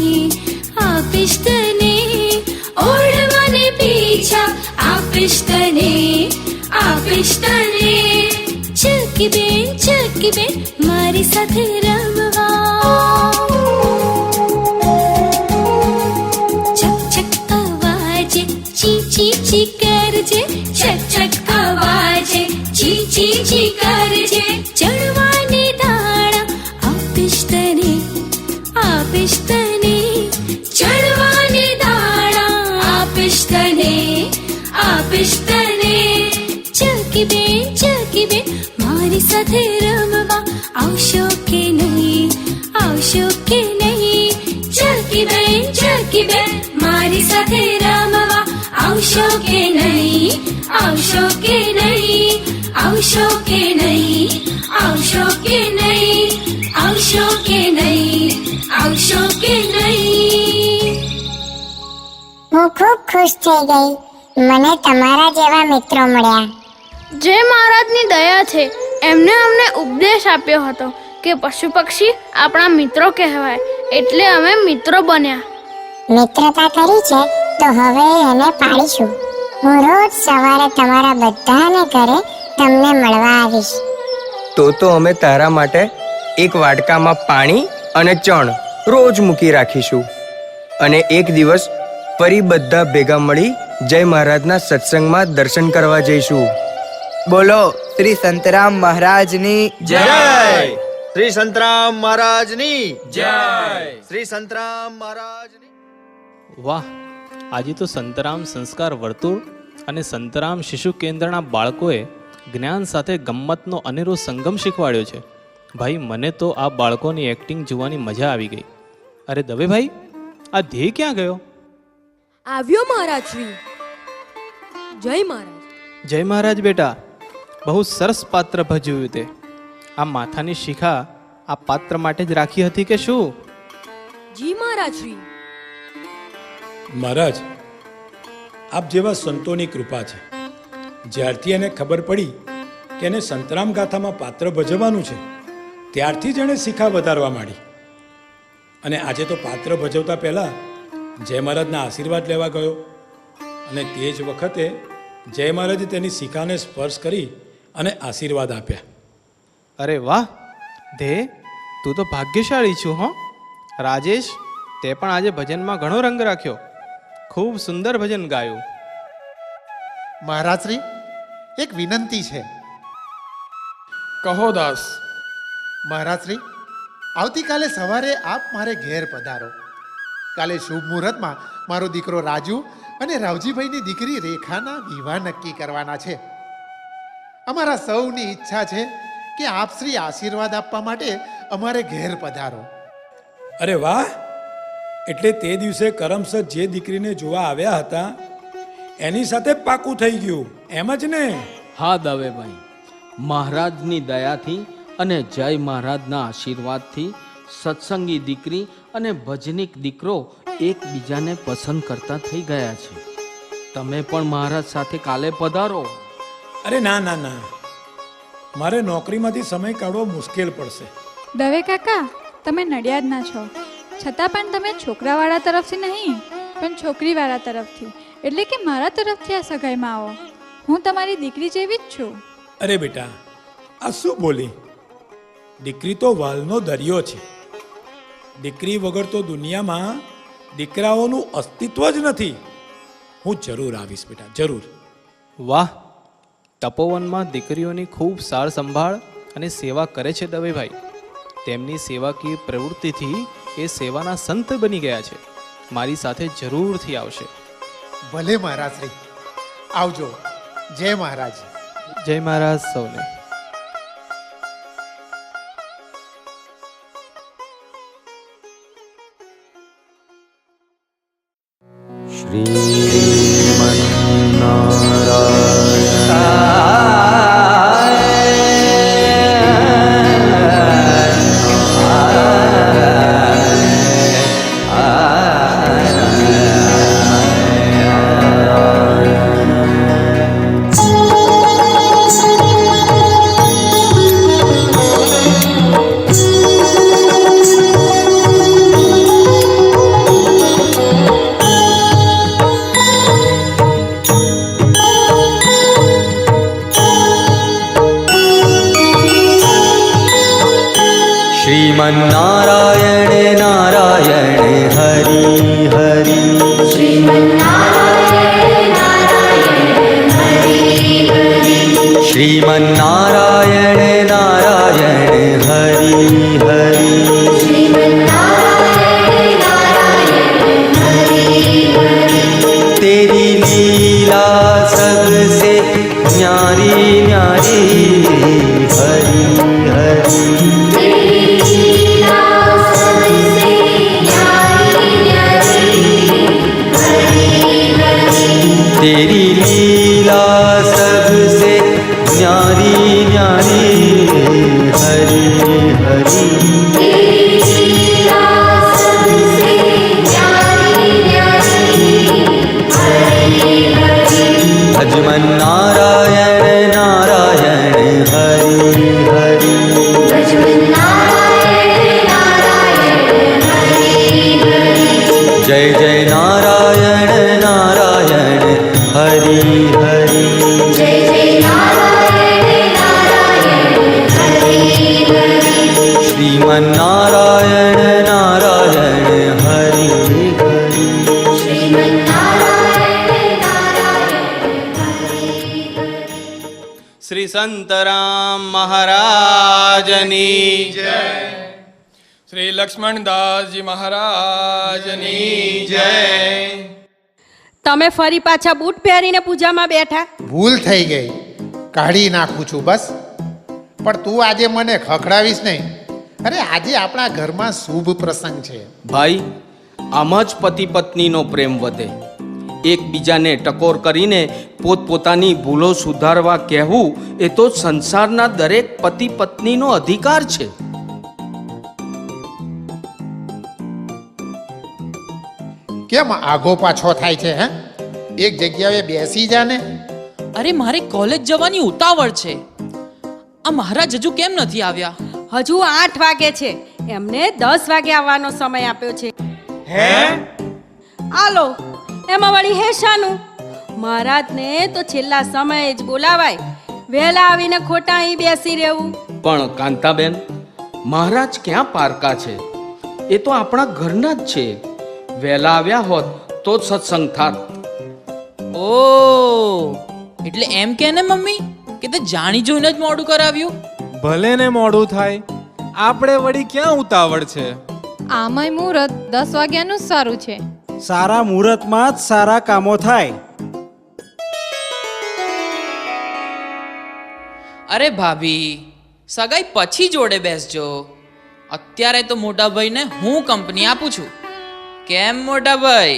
આપીશ તને, ઓઢવાને પીછા આપીશ તને, આપીશ તને. ચકી બેન મારી સાથે રમવા. ચી કરજે, છક છક અવાજે ચી કરજે, ચડવાને દાણા આપીશ તને, આપીશ તને, ચડવાને દાણા આપીશ તને, આપીશ તને. ચકી બેન મારી સાથે રમવા આવશો કે નહીં? આવશો કે નહીં? ચકી બેન મારી સાથે રમવા આવશો કે નહીં? આવશો કે નહીં? આવશો કે નહીં? આવશો કે નહીં? આવશો કે નહીં? આવશો કે નહીં? હું ખૂબ ખુશ થઈ ગઈ. મને તમારા જેવા મિત્રો મળ્યા. જય મહારાજની દયા છે. એમને અમને ઉપદેશ આપ્યો હતો કે પશુ પક્ષી આપણા મિત્રો કહેવાય, એટલે અમે મિત્રો બન્યા. મિત્રતા કરી છે તો હવે એને પાડીશું. હું રોજ સવારે તમારા બધાને ઘરે તમને મળવા આવીશ. તો અમે તારા માટે એક વાડકામાં પાણી અને ચણ રોજ મૂકી રાખીશું. અને એક દિવસ ફરી બધા ભેગા મળી જય મહારાજના સત્સંગમાં દર્શન કરવા જઈશું. બોલો શ્રી સંતરામ મહારાજની જય. શ્રી સંતરામ મહારાજની જય. શ્રી સંતરામ મહારાજની. વાહ, આજે તો સંતરામ સંસ્કાર વર્તુળ અને સંતરામ શિશુ કેન્દ્રના બાળકોએ જ્ઞાન સાથે ગમ્મતનો અનેરો સંગમ શીખવાડ્યો છે. ભાઈ, મને તો આ બાળકોની એક્ટિંગ જોવાની મજા આવી ગઈ. અરે દવે ભાઈ, આ ધ્યેય ક્યાં ગયો? આવ્યો મહારાજશ્રી. જય મહારાજ. જય મહારાજ બેટા, બહુ સરસ પાત્ર ભજવ્યું તે. આ માથાની શિખા આ પાત્ર માટે જ રાખી હતી કે શું? જી મહારાજશ્રી. મહારાજ, આપ જેવા સંતોની કૃપા છે. જ્યારથી એને ખબર પડી કે એને સંતરામ ગાથામાં પાત્ર ભજવવાનું છે, ત્યારથી જ એણે શિખા વધારવા માંડી. અને આજે તો પાત્ર ભજવતા પહેલા જય મહારાજના આશીર્વાદ લેવા ગયો અને તે જ વખતે જય મહારાજે તેની શિખાને સ્પર્શ કરી અને આશીર્વાદ આપ્યા. અરે વાહ ધે, તું તો ભાગ્યશાળી છું હો. રાજેશ, તે પણ આજે ભજનમાં ઘણો રંગ રાખ્યો. ખૂબ સુંદર ભજન ગાયું. મહારાજશ્રી, એક વિનંતી છે. કહો દાસ. મહારાજશ્રી, આવતીકાલે સવારે આપ મારે ઘેર પધારો. કાલે શુભ મુહૂર્તમાં મારો દીકરો રાજુ અને રાવજીભાઈની દીકરી રેખાના વિવાહ નક્કી કરવાના છે. અમારા સૌની ઈચ્છા છે કે આપ શ્રી આશીર્વાદ આપવા માટે અમારે ઘેર પધારો. અરે વાહ! એટલે તે દિવસે કરમસદ જે દીકરીને જોવા આવ્યા હતા એની સાથે પાકું થઈ ગયું, એમ જ ને? હા દવેભાઈ, મહારાજની દયાથી અને જય મહારાજના આશીર્વાદથી સત્સંગી દીકરી અને ભજનિક દીકરો એકબીજાને પસંદ કરતા થઈ ગયા છે. તમે પણ મહારાજ સાથે કાલે પધારો. અરે ના ના ના, મારે નોકરીમાંથી સમય કાઢવો મુશ્કેલ પડશે. દવે કાકા, તમે નડિયાદના છો, છતાં પણ તમે છોકરાવાળા તરફથી નહીં પણ છોકરીવાળા તરફથી, એટલે કે મારા તરફથી આ સગાઈમાં આવો. હું તમારી દીકરી જેવી જ છું. અરે બેટા, આ શું બોલી? દીકરી તો વાલનો દરિયો છે. દીકરી વગર તો દુનિયામાં દીકરાઓનું અસ્તિત્વ જ નથી. હું જરૂર આવીશ બેટા, જરૂર. વાહ! તપોવનમાં દીકરીઓની ખૂબ સાર સંભાળ અને સેવા કરે છે દવેભાઈ. તેમની સેવાકીય પ્રવૃત્તિથી એ સેવાના સંત બની ગયા છે. મારી સાથે જરૂરથી આવશે. ભલે મહારાજ શ્રી, આવજો. જય મહારાજ. જય મહારાજ સૌને. श्रीमन्नारायण नारायण हरि हरि. श्रीमन्नारायण नारायण हरि हरि. तेरी लीला सबसे न्यारी न्यारी हरि हरि. तेरी लीला सबसे न्यारी न्यारी हरि हरि. भजमन नारायण नारायण हरि हरि. जय जय नारायण नारायण हरि हरि. श्रीमन्नारायण नारायण हरि हरि. શ્રી સંતરામ મહારાજની જય. શ્રી લક્ષ્મણદાસજી મહારાજની જય. તમે ફરી પાછા બૂટ પહેરીને પૂજામાં બેઠા? ભૂલ થઈ ગઈ, કાઢી નાખું છું બસ. પણ તું આજે મને ખખડાવીશ નહીં. અરે આજે આપણા ઘરમાં શુભ પ્રસંગ છે. ભાઈ, આમ જ પતિ પત્નીનો પ્રેમ વધે. એકબીજાને ટકોર કરીને પોતપોતાની ભૂલો સુધારવા કહેવું એ તો સંસારના દરેક પતિ પત્નીનો અધિકાર છે. કેમ આગો પાછો થાય છે? હે, એક જગ્યાએ બેસી જા ને. અરે મારે કોલેજ જવાની ઉતાવળ છે. આ મહારાજ હજુ કેમ નથી આવ્યા? હજુ 8 વાગે છે, એમને 10 વાગે આવવાનો સમય આપ્યો છે. હે? આલો, એમાં વળી હે શાનું? મહારાજને તો છેલ્લા સમયે જ બોલાવાય, વહેલા આવીને ખોટા અહીં બેસી રહેવું. પણ કાંતાબેન, મહારાજ ક્યાં પારકા છે? એ તો આપણા ઘરના જ છે. વહેલા આવ્યા હોત તો જ સત્સંગ થાત. ઓ, એટલે એમ કે ને મમ્મી કે તે જાણી જોઈને જ મોડું કરાવ્યું? ભલે ને મોડું થાય, આપણે વળી ક્યાં ઉતાવળ છે? આમાંય મુહૂર્ત 10 વાગ્યાનું જ સારું છે. સારા મુહૂર્તમાં જ સારા કામો થાય. અરે ભાભી, સગાઈ પછી જોડે બેસજો. અત્યારે તો મોટા ભાઈને હું કંપની આપું છું. કેમ મોટા ભાઈ?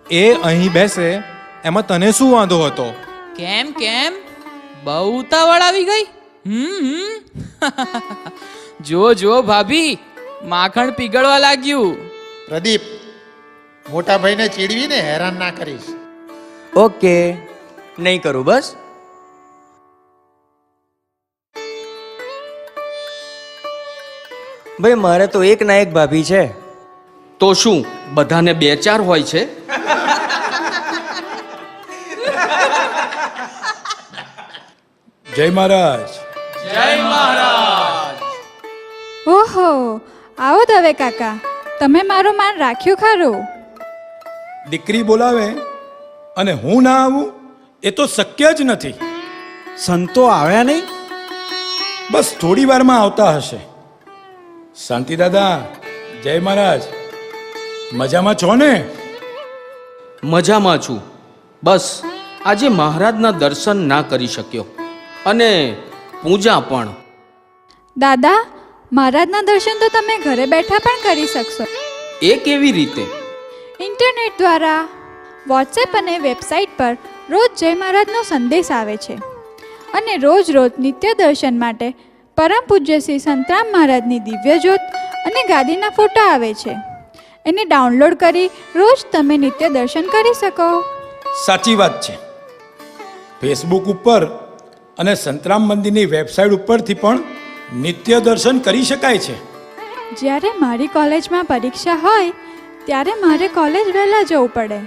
એ અહીં બેસે એમાં તને શું વાંધો હતો? કેમ કેમ બહુ ઉતાવળ આવી ગઈ? જો જો ભાભી, માખણ પીગળવા લાગ્યું. પ્રદીપ, મોટા ભાઈને ચીડવીને હેરાન ના કરીશ. ઓકે, નહીં કરું બસ. ભાઈ મારે તો એક ના એક ભાભી છે. તો શું બધાને 2-4 હોય છે? જય મહારાજ. જય મહારાજ. ઓહો, આવો દવે કાકા, તમે મારું માન રાખ્યું ખરું. દીકરી બોલાવે અને હું ના આવું એ તો શક્ય જ નથી. સંતો આવ્યા નહીં? બસ થોડી વારમાં આવતા હશે. શાંતિ દાદા, જય મહારાજ. મજામાં છો ને? મજામાં છું. બસ આજે મહારાજના દર્શન ના કરી શક્યો અને પૂજા પણ. દાદા, મહારાજના દર્શન તો તમે ઘરે બેઠા પણ કરી શકશો. એ કેવી રીતે? ઇન્ટરનેટ દ્વારા. વોટ્સએપ અને વેબસાઇટ પર રોજ જય મહારાજનો સંદેશ આવે છે અને રોજ રોજ નિત્ય દર્શન માટે પરમ પૂજ્ય શ્રી સંતરામ મહારાજની દિવ્ય જ્યોત અને ગાદીના ફોટા આવે છે. એને ડાઉનલોડ કરી રોજ તમે નિત્ય દર્શન કરી શકો. સાચી વાત છે. ફેસબુક ઉપર અને સંતરામ મંદિરની વેબસાઇટ ઉપરથી પણ નિત્ય દર્શન કરી શકાય છે. જ્યારે મારી કોલેજમાં પરીક્ષા હોય ત્યારે મારે કોલેજ વહેલા જવું પડે,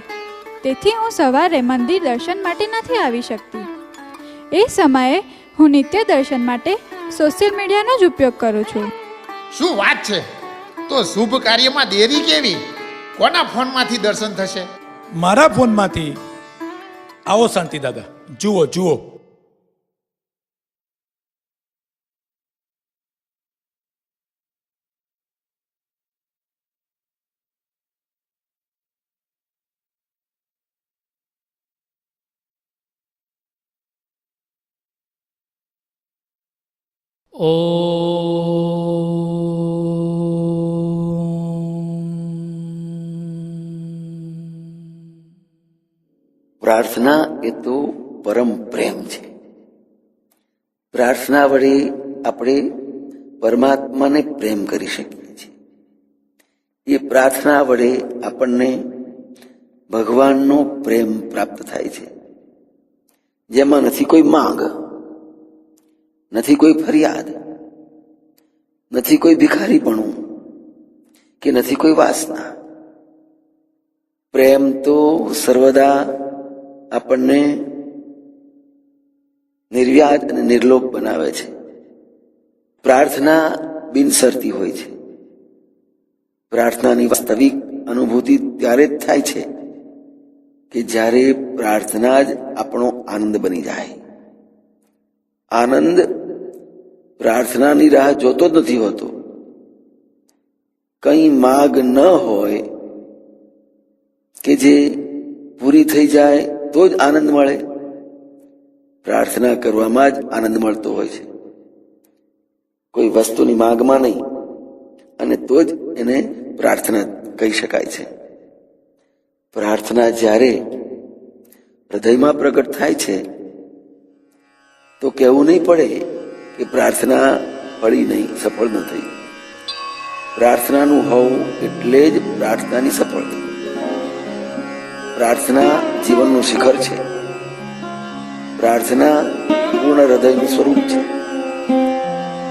તેથી હું સવારે મંદિર દર્શન માટે નથી આવી શકતી. એ સમયે હું નિત્ય દર્શન માટે સોશિયલ મીડિયાનો જ ઉપયોગ કરું છું. શું વાત છે! તો શુભ કાર્યમાં દેરી કેવી? કોના ફોનમાંથી દર્શન થશે? મારા ફોનમાંથી. આવો શાંતિ દાદા, જુઓ જુઓ. પ્રાર્થના એ તો પરમ પ્રેમ છે. પ્રાર્થના વડે આપણે પરમાત્માને પ્રેમ કરી શકીએ છીએ. એ પ્રાર્થના વડે આપણને ભગવાનનો પ્રેમ પ્રાપ્ત થાય છે, જેમાં નથી કોઈ માંગ, નથી કોઈ ફરિયાદ, નથી કોઈ ભિખારીપણું કે નથી કોઈ વાસના. પ્રેમ તો સર્વદા આપણને નિર્વ્યાજ અને નિર્લોભ બનાવે છે. પ્રાર્થના બિનશરતી હોય છે. પ્રાર્થનાની વાસ્તવિક અનુભૂતિ ત્યારે જ થાય છે કે જ્યારે પ્રાર્થના જ આપણો આનંદ બની જાય. આનંદ પ્રાર્થનાની રાહ જોતો જ નથી હોતો. કંઈ માગ ન હોય કે જે પૂરી થઈ જાય તો જ આનંદ મળે. પ્રાર્થના કરવામાં જ આનંદ મળતો હોય છે, કોઈ વસ્તુની માગમાં નહીં. અને તો જ એને પ્રાર્થના કહી શકાય છે. પ્રાર્થના જ્યારે હૃદયમાં પ્રગટ થાય છે તો કહેવું નહીં પડે કે પ્રાર્થના ફળી નહીં, સફળ ન થઈ. પ્રાર્થનાનું હોવું એટલે જ પ્રાર્થનાની સફળતા. પ્રાર્થના જીવનનું શિખર છે. પ્રાર્થના પૂર્ણ હૃદયનું સ્વરૂપ છે.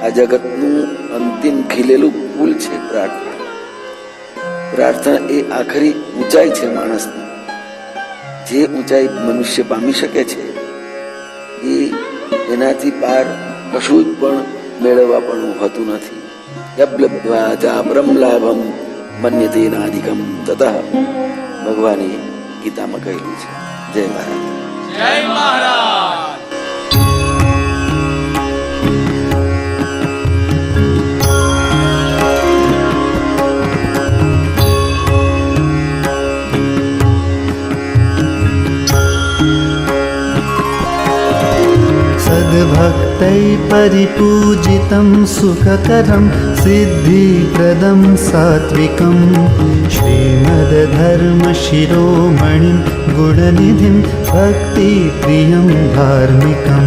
આ જગતનું અંતિમ ખીલેલું ફૂલ છે પ્રાર્થના. પ્રાર્થના એ આખરી ઊંચાઈ છે માણસની. જે ઊંચાઈ મનુષ્ય પામી શકે છે એનાથી પાર કશું જ પણ મેળવવા પણ હોતું નથી. યબ્લબ્ધ્વા ચાપરમ લાભમ મન્યતે નાધિકમ તતઃ ભગવાને ગીતામાં કહેલું છે. જય મહારાજ. જય મહારાજ. सद्भक्तैः परिपूजितं सुखकरं सिद्धिप्रदं सात्विकं श्रीमद्धर्मशिरोमणिं गुणनिधिं भक्तिप्रियं धार्मिकं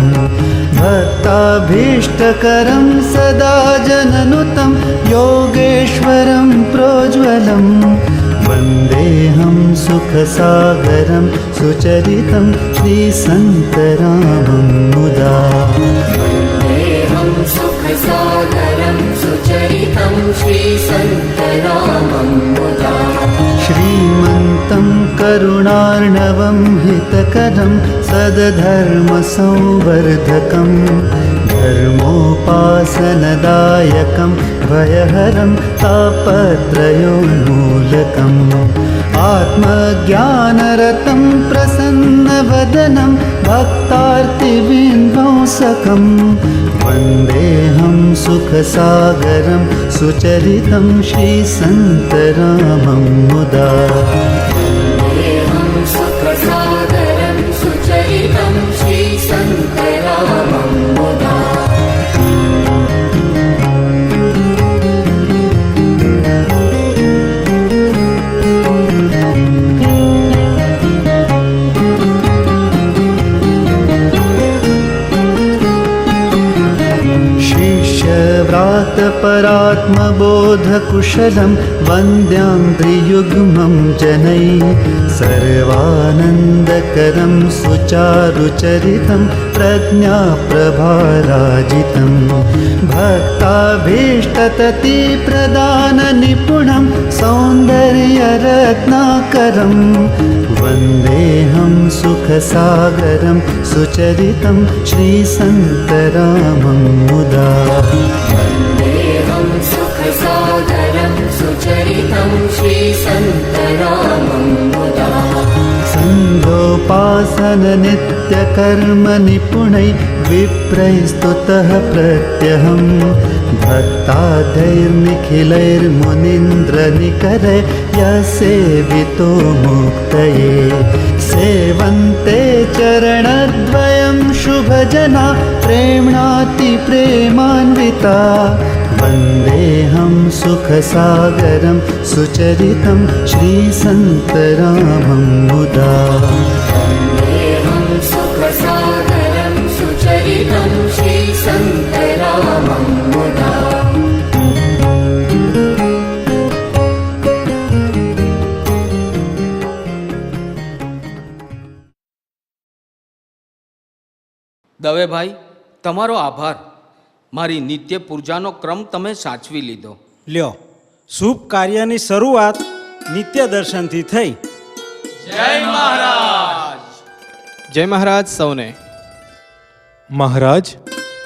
भक्ताभीष्टकरं सदा जननुतं योगेश्वरं प्रोज्वलं वन्देऽहं सुखसागरं सुचरितं श्रीसन्तरामं मुदा वन्देऽहं सुखसागरं सुचरितं श्रीसन्तरामं मुदा श्रीमन्तं करुणार्णवं हितकरं सद्धर्मसंवर्धकं धर्मोपासनदायकं भयहरं तापत्रयोन्मूलकम् आत्मज्ञानरतं प्रसन्नवदनं भक्तार्तिविन्वंसकं वन्देऽहं सुखसागरं सुचरितं श्रीसन्तरामं मुदा वन्देऽहं सुखसागरं सुचरितं श्रीसन्तरामं मुदा परात्मबोधकुशलं वन्द्याङ्घ्रियुग्मं जनैः सर्वानन्दकरं सुचारुचरितं प्रज्ञाप्रभाराजितं भक्ताभीष्टततिप्रदाननिपुणं सौन्दर्यरत्नाकरं वन्देऽहं सुखसागरं सुचरितं श्रीसन्तरामं मुदा वन्देऽहं सुखसागरं सुचरितं श्रीसन्तरामं मुदा सन्ध्योपासननित्यकर्मनिपुणै विप्रैस्तुतः प्रत्यहं भक्तादैर्निखिलैर्मुनीन्द्रनिकरै यसेवितो मुक्तये सेवन्ते चरणद्वयं शुभजना प्रेम्णातिप्रेमान्विता वन्देऽहं सुखसागरं सुचरितं श्रीसन्तरामं मुदा वन्देऽहं सुखसागरं सुचरितं श्रीसन्तरामं मुदा દવેભાઈ તમારો આભાર. મારી નિત્ય પૂજાનો ક્રમ તમે સાચવી લીધો. લ્યો, શુભ કાર્યની શરૂઆત નિત્ય દર્શનથી થઈ. જય મહારાજ. જય મહારાજ સૌને. મહારાજ,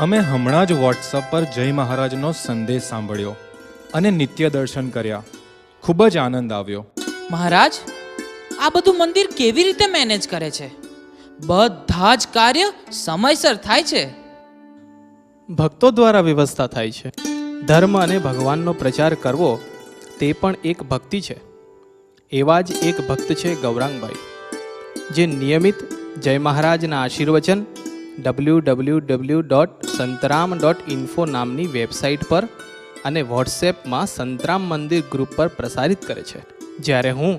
અમે હમણાં જ વોટ્સઅપ પર જય મહારાજનો સંદેશ સાંભળ્યો અને નિત્ય દર્શન કર્યા. ખૂબ જ આનંદ આવ્યો. મહારાજ, આ બધું મંદિર કેવી રીતે મેનેજ કરે છે? બધા જ કાર્ય સમયસર થાય છે. ભક્તો દ્વારા વ્યવસ્થા થાય છે. ધર્મ અને ભગવાનનો પ્રચાર કરવો તે પણ એક ભક્તિ છે. એવા જ એક ભક્ત છે ગૌરાંગભાઈ, જે નિયમિત જય મહારાજના આશીર્વચન www.santaram.info નામની વેબસાઇટ પર અને વોટ્સએપમાં સંતરામ મંદિર ગ્રુપ પર પ્રસારિત કરે છે. જ્યારે હું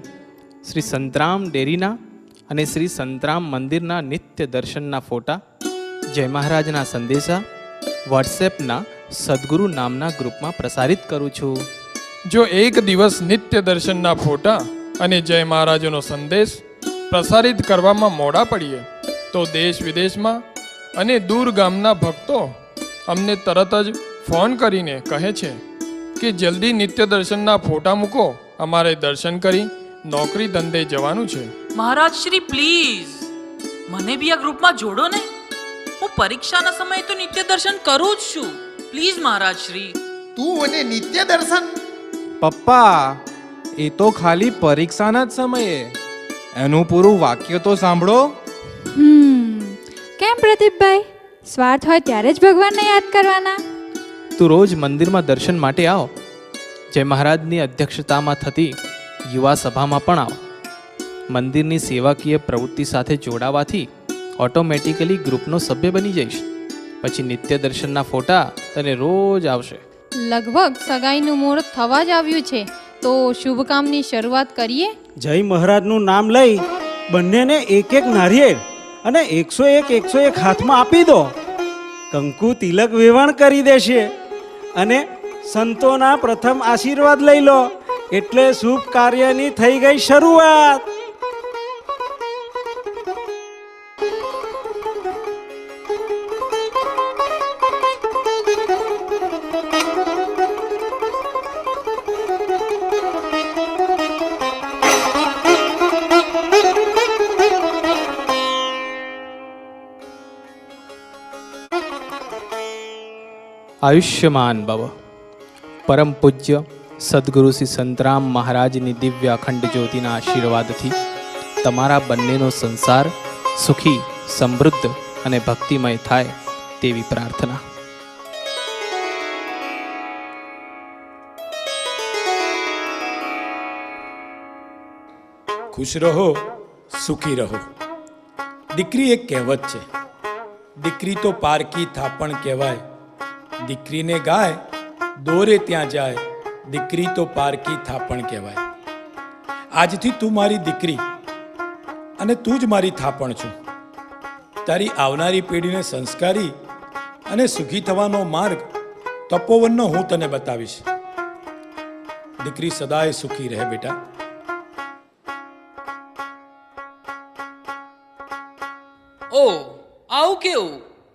શ્રી સંતરામ ડેરીના અને શ્રી સંતરામ મંદિરના નિત્ય દર્શનના ફોટા, જય મહારાજના સંદેશા વોટ્સએપના સદગુરુ નામના ગ્રુપમાં પ્રસારિત કરું છું. જો એક દિવસ નિત્ય દર્શનના ફોટા અને જય મહારાજનો સંદેશ પ્રસારિત કરવામાં મોડા પડીએ તો દેશ વિદેશમાં અને દૂર ગામના ભક્તો અમને તરત જ ફોન કરીને કહે છે કે જલ્દી નિત્ય દર્શનના ફોટા મૂકો, અમારે દર્શન કરી નોકરી ધંધે જવાનું છે. મહારાજ શ્રી પ્લીઝ મને બી આ ગ્રુપમાં જોડો ને. હું પરીક્ષાના સમયે તો નિત્ય દર્શન કરું જ છું. પ્લીઝ મહારાજ શ્રી. તું અને નિત્ય દર્શન? પપ્પા, એ તો ખાલી પરીક્ષાના જ સમયે. એનું પૂરું વાક્ય તો સાંભળો. કેમ પ્રદીપભાઈ, સ્વાર્થ હોય ત્યારે જ ભગવાનને યાદ કરવાના? તું રોજ મંદિરમાં દર્શન માટે આવ. જય મહારાજની અધ્યક્ષતામાં થતી યુવા સભામાં પણ આવ. મંદિરની સેવાકીય પ્રવૃત્તિ સાથે જોડાવાથી ઓટોમેટિકલી ગ્રુપનો સભ્ય બની જઈશ પછી નિત્ય દર્શનના ફોટા તને રોજ આવશે. લગભગ સગાઈનું મુહૂર્ત થવા જ આવ્યું છે, તો શુભ કામની શરૂઆત કરીએ. જય મહારાજનું નામ લઈ બંનેને એક એક નારિયેળ અને 101 હાથમાં આપી દો. કંકુ તિલક વેવાણ કરી દેશે અને સંતોના પ્રથમ આશીર્વાદ લઈ લો એટલે શુભ કાર્યની થઈ ગઈ શરૂઆત. આયુષ્યમાન ભવ. પરમ પૂજ્ય સદગુરુ શ્રી સંતરામ મહારાજની દિવ્ય અખંડ જ્યોતિના આશીર્વાદથી તમારા બંનેનો સંસાર સુખી, સમૃદ્ધ અને ભક્તિમય થાય તેવી પ્રાર્થના. ખુશ રહો, સુખી રહો. દીકરી એક કહેવત છે, દીકરી તો પારકી થાપણ કહેવાય. દીકરીને ગાય દોરે ત્યાં જાય, દીકરી તો પારકી થાપણ કહેવાય. આજથી તું મારી દીકરી અને તું જ મારી થાપણ છું. તારી આવનારી પેઢીને સંસ્કારી અને સુખી થવાનો માર્ગ તપોવનનો હું તને બતાવીશ. દીકરી સદાય સુખી રહે બેટા. ઓ આવું કેવું?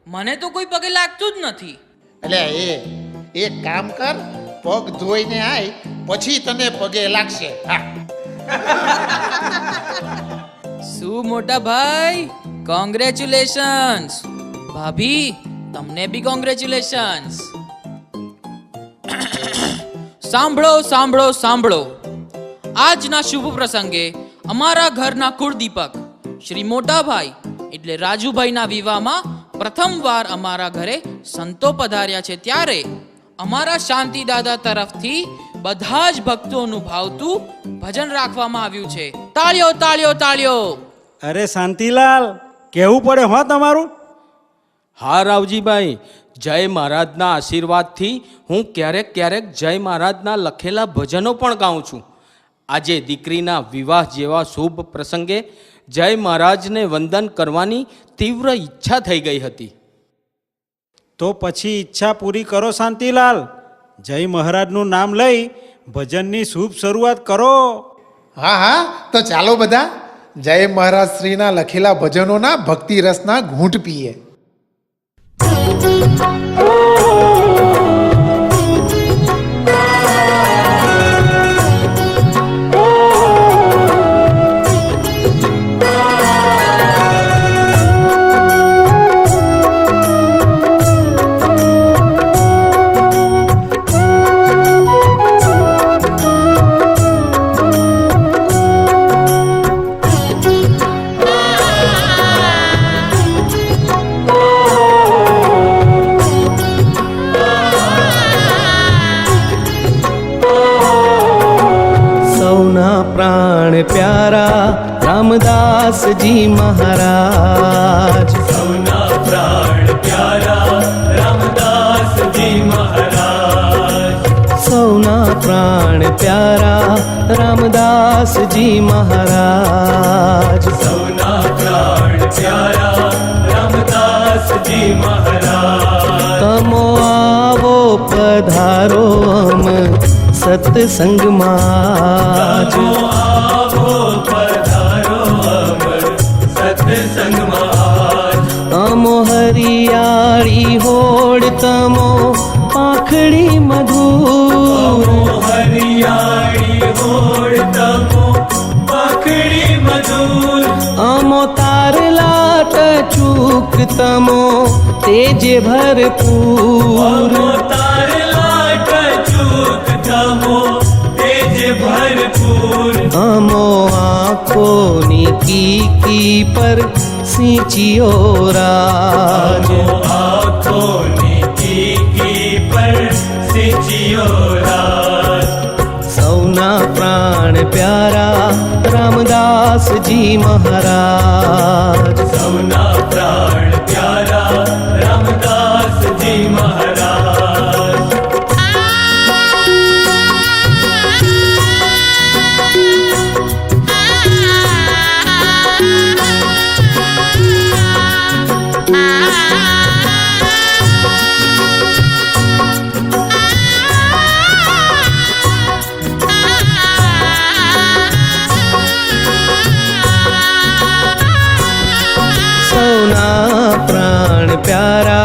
મને તો કોઈ પગે લાગતું જ નથી. એટલે એક કામ કર, પગ ધોઈને આય, પછી તને પગે લાગશે. હા. શું મોટા ભાઈ, કોંગ્રેચ્યુલેશન્સ. ભાભી તમને બી કોંગ્રેચ્યુલેશન્સ. સાંભળો સાંભળો સાંભળો, આજના શુભ પ્રસંગે અમારા ઘરના કુળદીપક શ્રી મોટાભાઈ એટલે રાજુભાઈના વિવાહમાં પ્રથમવાર અમારા ઘરે સંતો પધાર્યા છે. ત્યારે અમારા શાંતિ દાદા તરફથી બધા જ ભક્તોનું ભાવતું ભજન રાખવામાં આવ્યું છે. તાળીઓ તાળીઓ તાળીઓ. અરે શાંતિલાલ, કહેવું પડે હો તમારું. હા રાવજીભાઈ, જય મહારાજના આશીર્વાદથી હું ક્યારેક ક્યારેક જય મહારાજના લખેલા ભજનો પણ ગાઉં છું. આજે દીકરીના વિવાહ જેવા શુભ પ્રસંગે જય મહારાજને વંદન કરવાની તીવ્ર ઈચ્છા થઈ ગઈ હતી. તો પછી ઈચ્છા પૂરી કરો શાંતિલાલ. જય મહારાજનું નામ લઈ ભજનની શુભ શરૂઆત કરો. હા હા, તો ચાલો બધા જય મહારાજ શ્રીના લખેલા ભજનોના ભક્તિ રસના ઘૂંટ પીએ. प्राण प्यारा रामदास जी महाराज. सौना प्राण प्यारा रामदास जी महाराज. सौना प्राण प्यारा रामदास जी महाराज. सौना प्राण प्यारा रामदास जी महाराज. तमो आवो पधारो हम सत्संग माज. आवो पधारो अमर सत्संग माज. अमो हरियाળી હોડ તમો પાંખડી મધુર. हरियाली होड़ तमो पाखड़ी मधुर. अमो तारलाट चूक तमो तेजे भरपूर. तारलाट चूक तमो तेज भरपूर. अमो आँखों की पर सींचियो राज. आँखों की पर सिंचियो राज. सौना प्राण प्यारा रामदास जी महाराज. सौना प्राण प्यारा रामदास प्यारा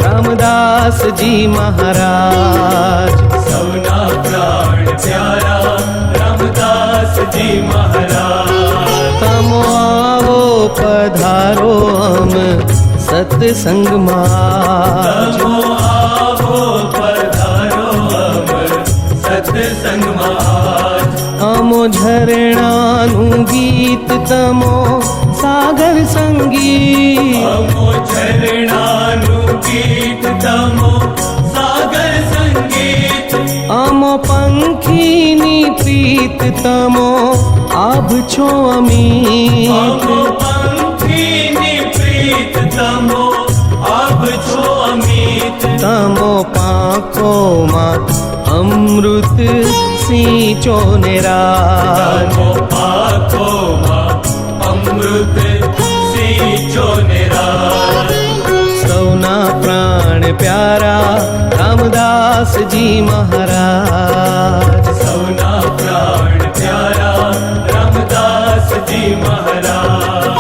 रामदास जी महाराज। સૌના પ્રાણ પ્યારા રામદાસજી મહારાજ। તમો આવો પધારો અમ સત્સંગમાં। તમો આવો પધારો અમર સત્સંગમાં। અમો ઝરણાનું ગીત તમો સાગર સંગીત। અમો ઝરણાનું ગીત તમો સાગર સંગીત। અમો પંખીની પ્રીત તમો આભ છો અમીત। અમો પંખીની પ્રીત તમો આભ છો અમીત। તમો પાંખોમાં અમૃત સિંચો ને રાજ। તમો પાંખોમાં અમૃત સિંચો ને રાજ। સૌના પ્રાણ પ્યારા રામદાસજી મહારાજ। સૌના પ્રાણ પ્યારા રામદાસજી મહારાજ।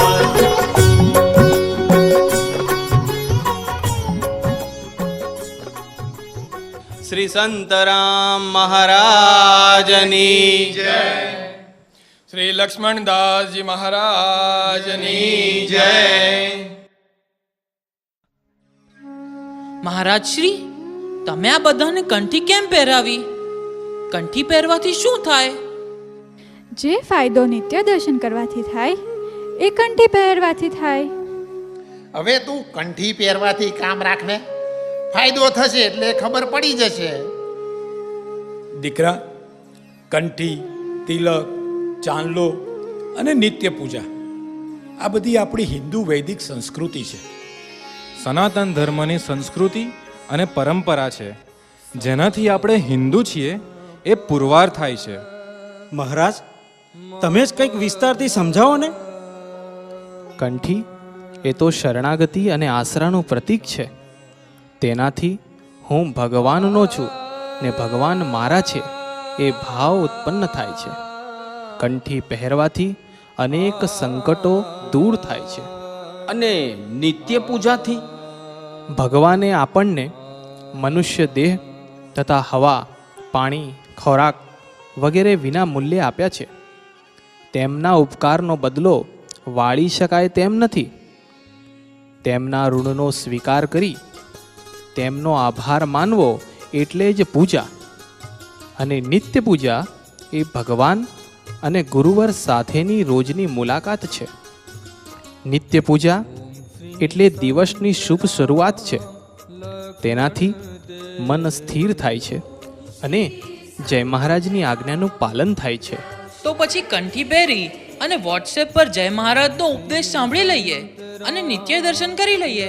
શ્રી સંતરામ મહારાજની જય। શ્રી લક્ષ્મણદાસજી મહારાજની જય। મહારાજ શ્રી, તમે આ બધાને કંઠી કેમ પહેરાવી? કંઠી પહેરવાથી શું થાય? જે ફાયદો નિત્ય દર્શન કરવાથી થાય એ કંઠી પહેરવાથી થાય। હવે તું કંઠી પહેરવાથી કામ રાખને, ફાયદો થશે એટલે ખબર પડી જશે। દીકરા, કંઠી, તિલક, ચાંદલો અને નિત્ય પૂજા આ બધી આપણી હિન્દુ વૈદિક સંસ્કૃતિ છે। સનાતન ધર્મની સંસ્કૃતિ અને પરંપરા છે, જેનાથી આપણે હિન્દુ છીએ એ પુરવાર થાય છે। મહારાજ, તમે જ કંઈક વિસ્તારથી સમજાવો ને। કંઠી એ તો શરણાગતિ અને આશરાનું પ્રતીક છે। તેનાથી હું ભગવાનનો છું ને ભગવાન મારા છે એ ભાવ ઉત્પન્ન થાય છે। કંઠી પહેરવાથી અનેક સંકટો દૂર થાય છે। અને નિત્ય પૂજાથી ભગવાને આપણને મનુષ્ય દેહ તથા હવા, પાણી, ખોરાક વગેરે વિના મૂલ્યે આપ્યા છે। તેમના ઉપકારનો બદલો વાળી શકાય તેમ નથી। તેમના ઋણનો સ્વીકાર કરી તેમનો આભાર માનવો એટલે જ પૂજા। અને નિત્ય પૂજા એ ભગવાન અને ગુરુવર સાથેની રોજની મુલાકાત છે। નિત્ય પૂજા એટલે દિવસની શુભ શરૂઆત છે। તેનાથી મન સ્થિર થાય છે અને જય મહારાજની આજ્ઞાનું પાલન થાય છે। તો પછી કંઠી પહેરી અને વોટ્સએપ પર જય મહારાજનો ઉપદેશ સાંભળી લઈએ અને નિત્ય દર્શન કરી લઈએ,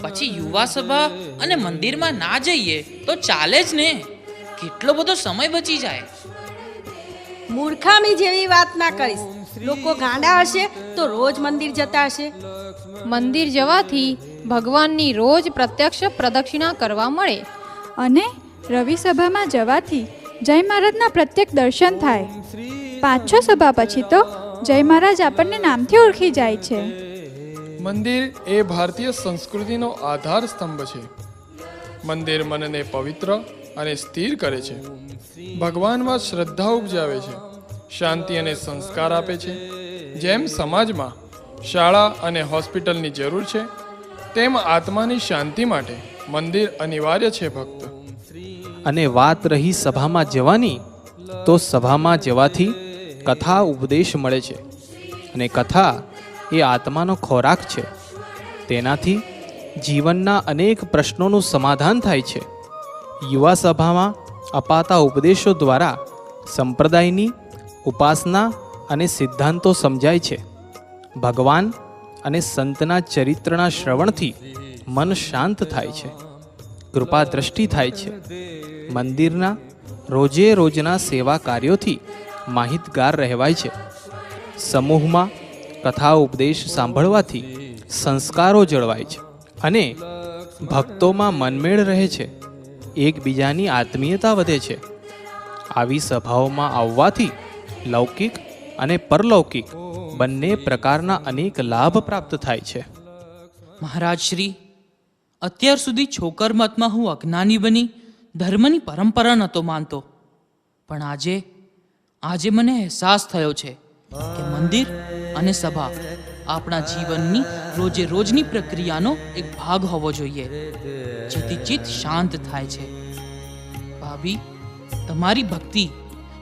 પછી યુવા સભા અને મંદિરમાં ના જઈએ તો ચાલે જ ને? કેટલો બધો સમય બચી જાય। મૂર્ખામી જેવી વાત ના કરીશ। લોકો ગાંડા હશે તો રોજ મંદિર જતા હશે। મંદિર જવાથી ભગવાનની રોજ પ્રત્યક્ષ પ્રદક્ષિણા કરવા મળે અને રવિ સભામાં જવાથી જય મહારાજના પ્રત્યેક દર્શન થાય। 5-6 સભા પછી તો જય મહારાજ આપણને નામથી ઓળખી જાય છે। મંદિર એ ભારતીય સંસ્કૃતિનો આધાર સ્તંભ છે। મંદિર મનને પવિત્ર અને સ્થિર કરે છે, ભગવાનમાં શ્રદ્ધા ઉપજાવે છે, શાંતિ અને સંસ્કાર આપે છે। જેમ સમાજમાં શાળા અને હોસ્પિટલની જરૂર છે, તેમ આત્માની શાંતિ માટે મંદિર અનિવાર્ય છે ભક્ત। અને વાત રહી સભામાં જવાની, તો સભામાં જવાથી કથા ઉપદેશ મળે છે અને કથા એ આત્માનો ખોરાક છે। તેનાથી જીવનના અનેક પ્રશ્નોનું સમાધાન થાય છે। યુવા સભામાં અપાતા ઉપદેશો દ્વારા સંપ્રદાયની ઉપાસના અને સિદ્ધાંતો સમજાય છે। ભગવાન અને સંતના ચરિત્રના શ્રવણથી મન શાંત થાય છે, કૃપા દ્રષ્ટિ થાય છે। મંદિરના રોજે રોજના સેવા કાર્યોથી માહિતગાર રહેવાય છે। સમૂહમાં કથા ઉપદેશ સાંભળવાથી સંસ્કારો જળવાય છે અને ભક્તોમાં મનમેળ રહે છે, એકબીજાની આત્મીયતા વધે છે। આવી સભાઓમાં આવવાથી લૌકિક અને પરલૌકિક બંને પ્રકારના અનેક લાભ પ્રાપ્ત થાય છે। મહારાજ શ્રી, અત્યાર સુધી છોકર મતમાં હું અજ્ઞાની બની ધર્મની પરંપરા નહોતો માનતો, પણ આજે મને અહેસાસ થયો છે કે મંદિર અને સભા આપણા જીવનની રોજે રોજની પ્રક્રિયાનો એક ભાગ હોવો જોઈએ, જેથી ચિત્ત શાંત થાય છે. ભાભી, તમારી ભક્તિ,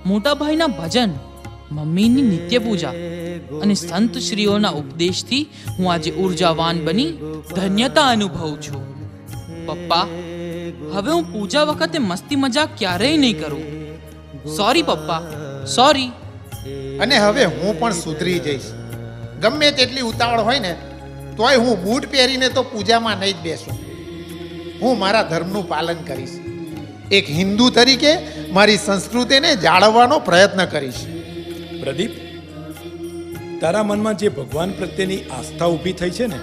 મોટાભાઈના ભજન, મમ્મીની નિત્ય પૂજા અને સંત શ્રીઓના ઉપદેશથી હું આજે ઉર્જાવાન બની ધન્યતા અનુભવું છું. પપ્પા, હવે હું પૂજા વખતે મસ્તી મજાક ક્યારેય નહીં કરું. સોરી પપ્પા, સોરી. અને હવે હું પણ સુધરી જઈશ. ગમે તેટલી ઉતાવળ હોય ને તોય હું બૂટ પહેરીને તો પૂજામાં નહીં જ બેસું. હું મારા ધર્મનું પાલન કરીશ. એક હિન્દુ તરીકે મારી સંસ્કૃતિને જાળવવાનો પ્રયત્ન કરીશ. પ્રદીપ, તારા મનમાં જે ભગવાન પ્રત્યેની આસ્થા ઊભી થઈ છે ને,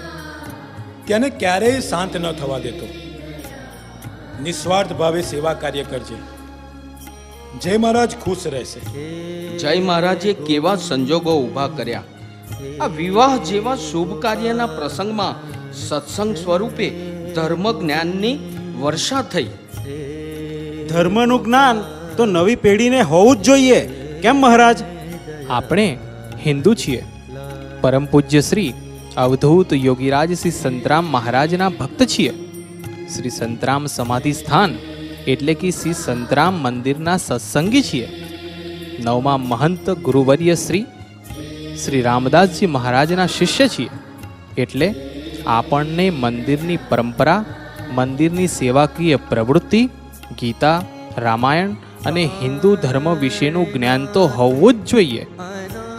તેને ક્યારેય શાંત ન થવા દેતો. નિસ્વાર્થ ભાવે સેવા કાર્ય કરજે. જય મહારાજ ખુશ રહેશે. જય મહારાજે કેવા સંજોગો ઊભા કર્યા. આ વિવાહ જેવા શુભ કાર્યના પ્રસંગમાં સત્સંગ સ્વરૂપે ધર્મ જ્ઞાનની વર્ષા થઈ. ધર્મનું જ્ઞાન તો નવી પેઢીને હોવું જ જોઈએ, કેમ મહારાજ? આપણે હિન્દુ છીએ. પરમ પૂજ્ય શ્રી અવધૂત યોગીરાજ શ્રી સંતરામ મહારાજના ભક્ત છીએ. શ્રી સંતરામ સમાધિ સ્થાન એટલે કે શ્રી સંતરામ મંદિરના સત્સંગી છીએ. નવમા મહંત ગુરુવર્ય શ્રી રામદાસજી મહારાજના શિષ્ય છીએ. એટલે આપણને મંદિરની પરંપરા, મંદિરની સેવાકીય પ્રવૃત્તિ, ગીતા, રામાયણ અને હિન્દુ ધર્મ વિશેનું જ્ઞાન તો હોવું જ જોઈએ.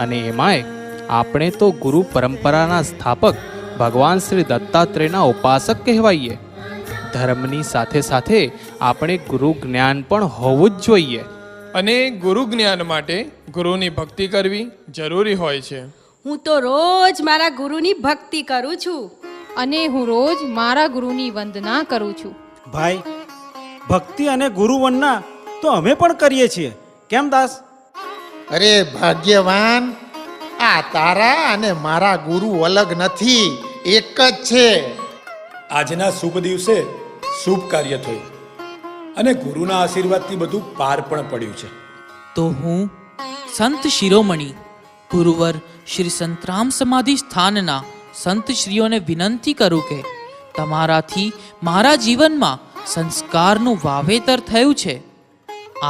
અને એમાંય આપણે તો ગુરુ પરંપરાના સ્થાપક ભગવાન શ્રી દત્તાત્રેયના ઉપાસક કહેવાઈએ. ધર્મની સાથે સાથે આપણે ગુરુ જ્ઞાન પણ હોવું જ જોઈએ. અને ગુરુ જ્ઞાન માટે ગુરુની ભક્તિ કરવી જરૂરી હોય છે. હું તો રોજ મારા ગુરુની ભક્તિ કરું છું. અને હું રોજ મારા ગુરુની વંદના કરું છું. ભાઈ, ભક્તિ અને ગુરુ વંદના તો અમે પણ કરીએ છીએ, કેમ દાસ? અરે ભાગ્યવાન, આ તારા અને મારા ગુરુ અલગ નથી, એક જ છે. આજના શુભ દિવસે શુભ કાર્ય થયું અને ગુરુના આશીર્વાદથી બધું પાર પણ પડ્યું છે. તો હું સંત શિરોમણી ગુરુવર શ્રી સંતરામ સમાધિ સ્થાનના સંત શ્રીઓને વિનંતી કરું કે તમારાથી મારા જીવનમાં સંસ્કારનું વાવેતર થયું છે.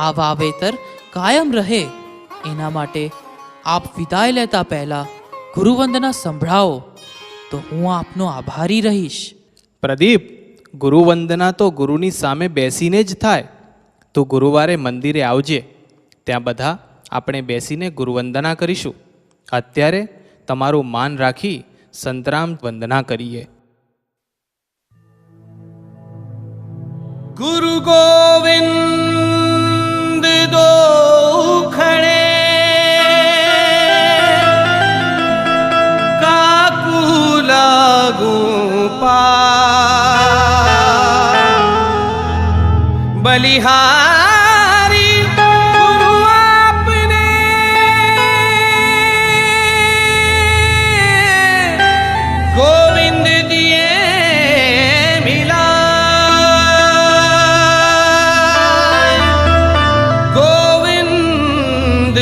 આ વાવેતર કાયમ રહે એના માટે આપ વિદાય લેતા પહેલા ગુરુવંદના સંભળાવો તો હું આપનો આભારી રહીશ. પ્રદીપ, ગુરુવંદના તો ગુરુની સામે બેસીને જ થાય. તો ગુરુવારે મંદિરે આવજે, ત્યાં બધા આપણે બેસીને ગુરુવંદના કરીશું. અત્યારે તમારું માન રાખી સંતરામ વંદના કરીએ. गुरु गोविंद दो खड़े काकू लागू बलिहारी गुरु आपने गोविंद दिए मिला गोविंद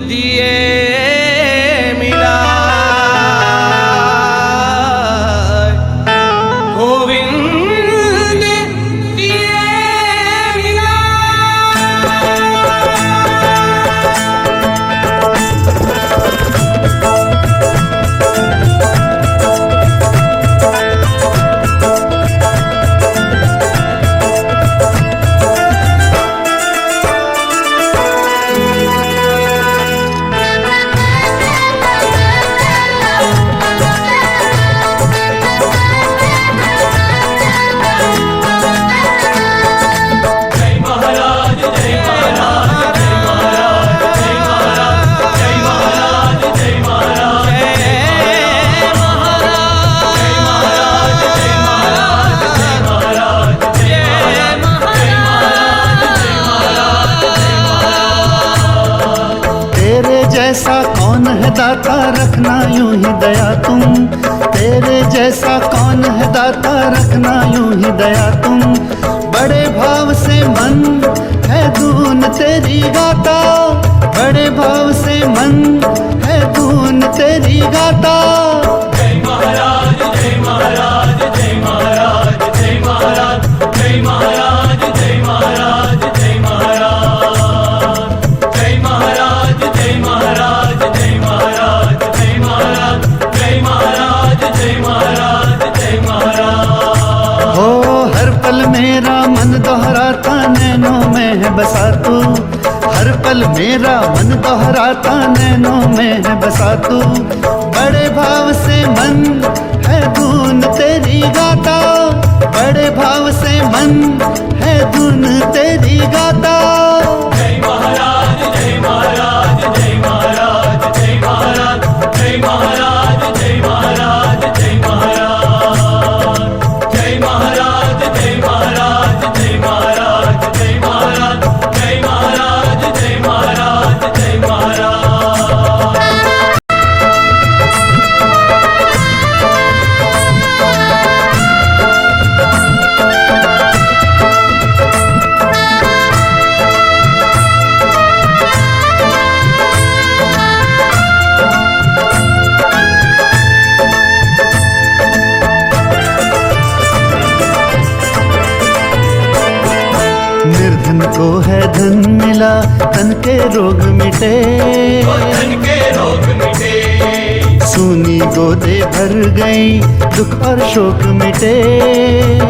दिए मिला गोविंद दिए जैसा कौन है दाता, रखना यूं ही दया तुम। तेरे जैसा कौन है दाता, रखना यूं ही दया तुम। बड़े भाव से मन है धून तेरी गाता, बड़े भाव से मन है धून तेरी गाता। जय महाराज जय महाराज जय महाराज जय महाराज जय महाराज जय महाराज जय महाराज जय महाराज जय महाराज जय महाराज जय महाराज जय महाराज जय महाराज जय महाराज। हो हर पल मेरा मन दोहराता, नैनों में है बसा तू। हर पल मेरा मन दोहराता, नैनों में है बसा तू। बड़े भाव से मन है धुन तेरी गाता, बड़े भाव से मन है धुन तेरी गाता। जय महाराज जय महाराज जय महाराज जय महाराज जय महाराज जय महाराज जय महाराज जय महाराज जय महाराज जय महाराज जय महाराज जय महाराज जय महाराज जय महाराज। निर्धन को है धन मिला, तन के रोग मिटे, धन के रोग मिटे। सूनी गोदे भर गई, दुख और शोक मिटे,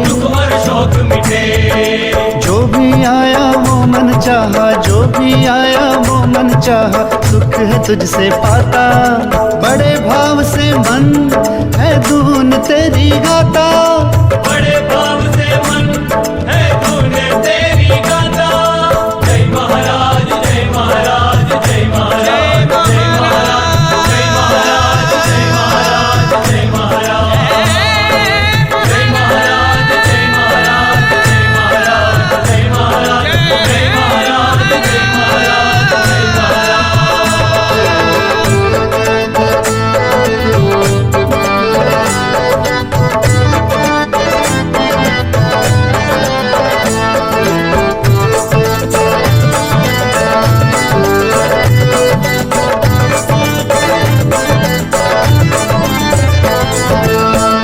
दुख और शोक मिटे। जो भी आया वो मन चाहा, जो भी आया वो मन चाहा, सुख है तुझसे पाता। बड़े भाव से मन है धुन तेरी गाता, बड़े भाव से मन है धुन तेरी गाता। जय महाराज जय महाराज जय महाराज जय महाराज जय महाराज जय महाराज जय महाराज जय महाराज जय महाराज जय महाराज जय महाराज जय महाराज जय महाराज जय महाराज।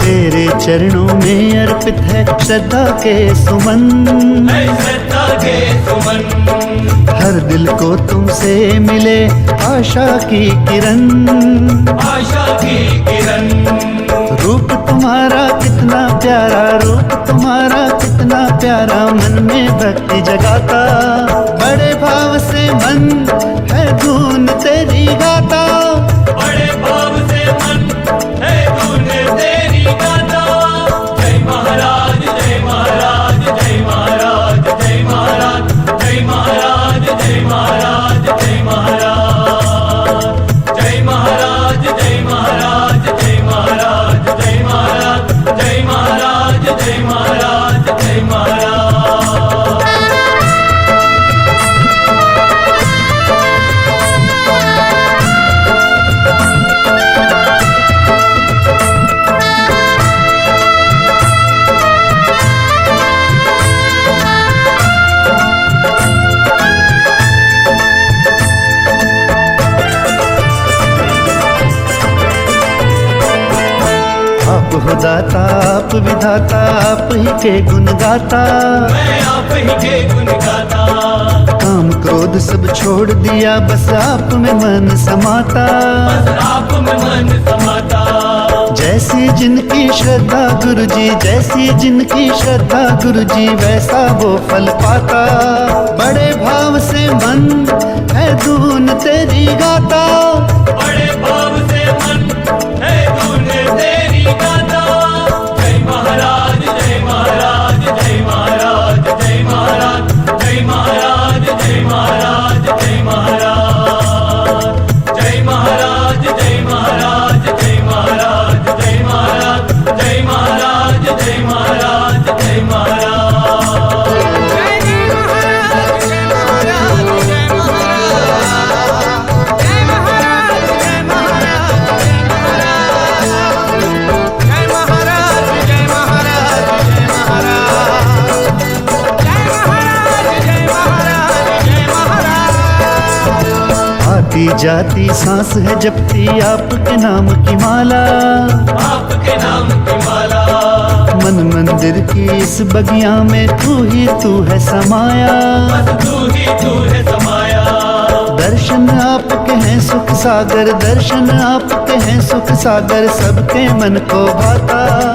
तेरे चरणों में अर्पित है श्रद्धा के सुमन, श्रद्धा के सुमन। हर दिल को तुमसे मिले आशा की किरण, आशा की किरण। रूप तुम्हारा कितना प्यारा, रूप तुम्हारा कितना प्यारा, मन में भक्ति जगाता। बड़े भाव से मन है धुन तेरी गाता, बड़े भाव से मन है धुन तेरी गाता। जय महाराज जय महाराज जय महाराज जय महाराज जय महाराज जय महाराज जय महाराज जय महाराज जय महाराज जय महाराज जय महाराज जय महाराज जय महाराज जय महाराज। आप हो दाता, आप विधाता, आप ही के गुण गाता। मैं आप ही के गुण गाता। काम क्रोध सब छोड़ दिया, बस आप में मन समाता, बस आप में मन समाता। जैसी जिनकी श्रद्धा गुरु जी, जैसी जिनकी श्रद्धा गुरु जी, वैसा वो फल पाता। बड़े भाव से मन है धुन तेरी गाता, बड़े भाव से मन है धुन तेरी गाता। जय महाराज जय महाराज जय महाराज जय महाराज जय महाराज जय महाराज जय महाराज जय महाराज जय महाराज जय महाराज जय महाराज जय महाराज जय महाराज जय महाराज। जय महाराज जय महाराज जय महाराज जय महाराज आती जाती सांस है जपती आपके नाम की माला, आपके नाम की माला। मन मंदिर की इस बगिया में तू है समाया, तू है समाया। दर्शन आपके हैं सुख सागर, दर्शन आपके हैं सुख सागर, सबके मन को भाता।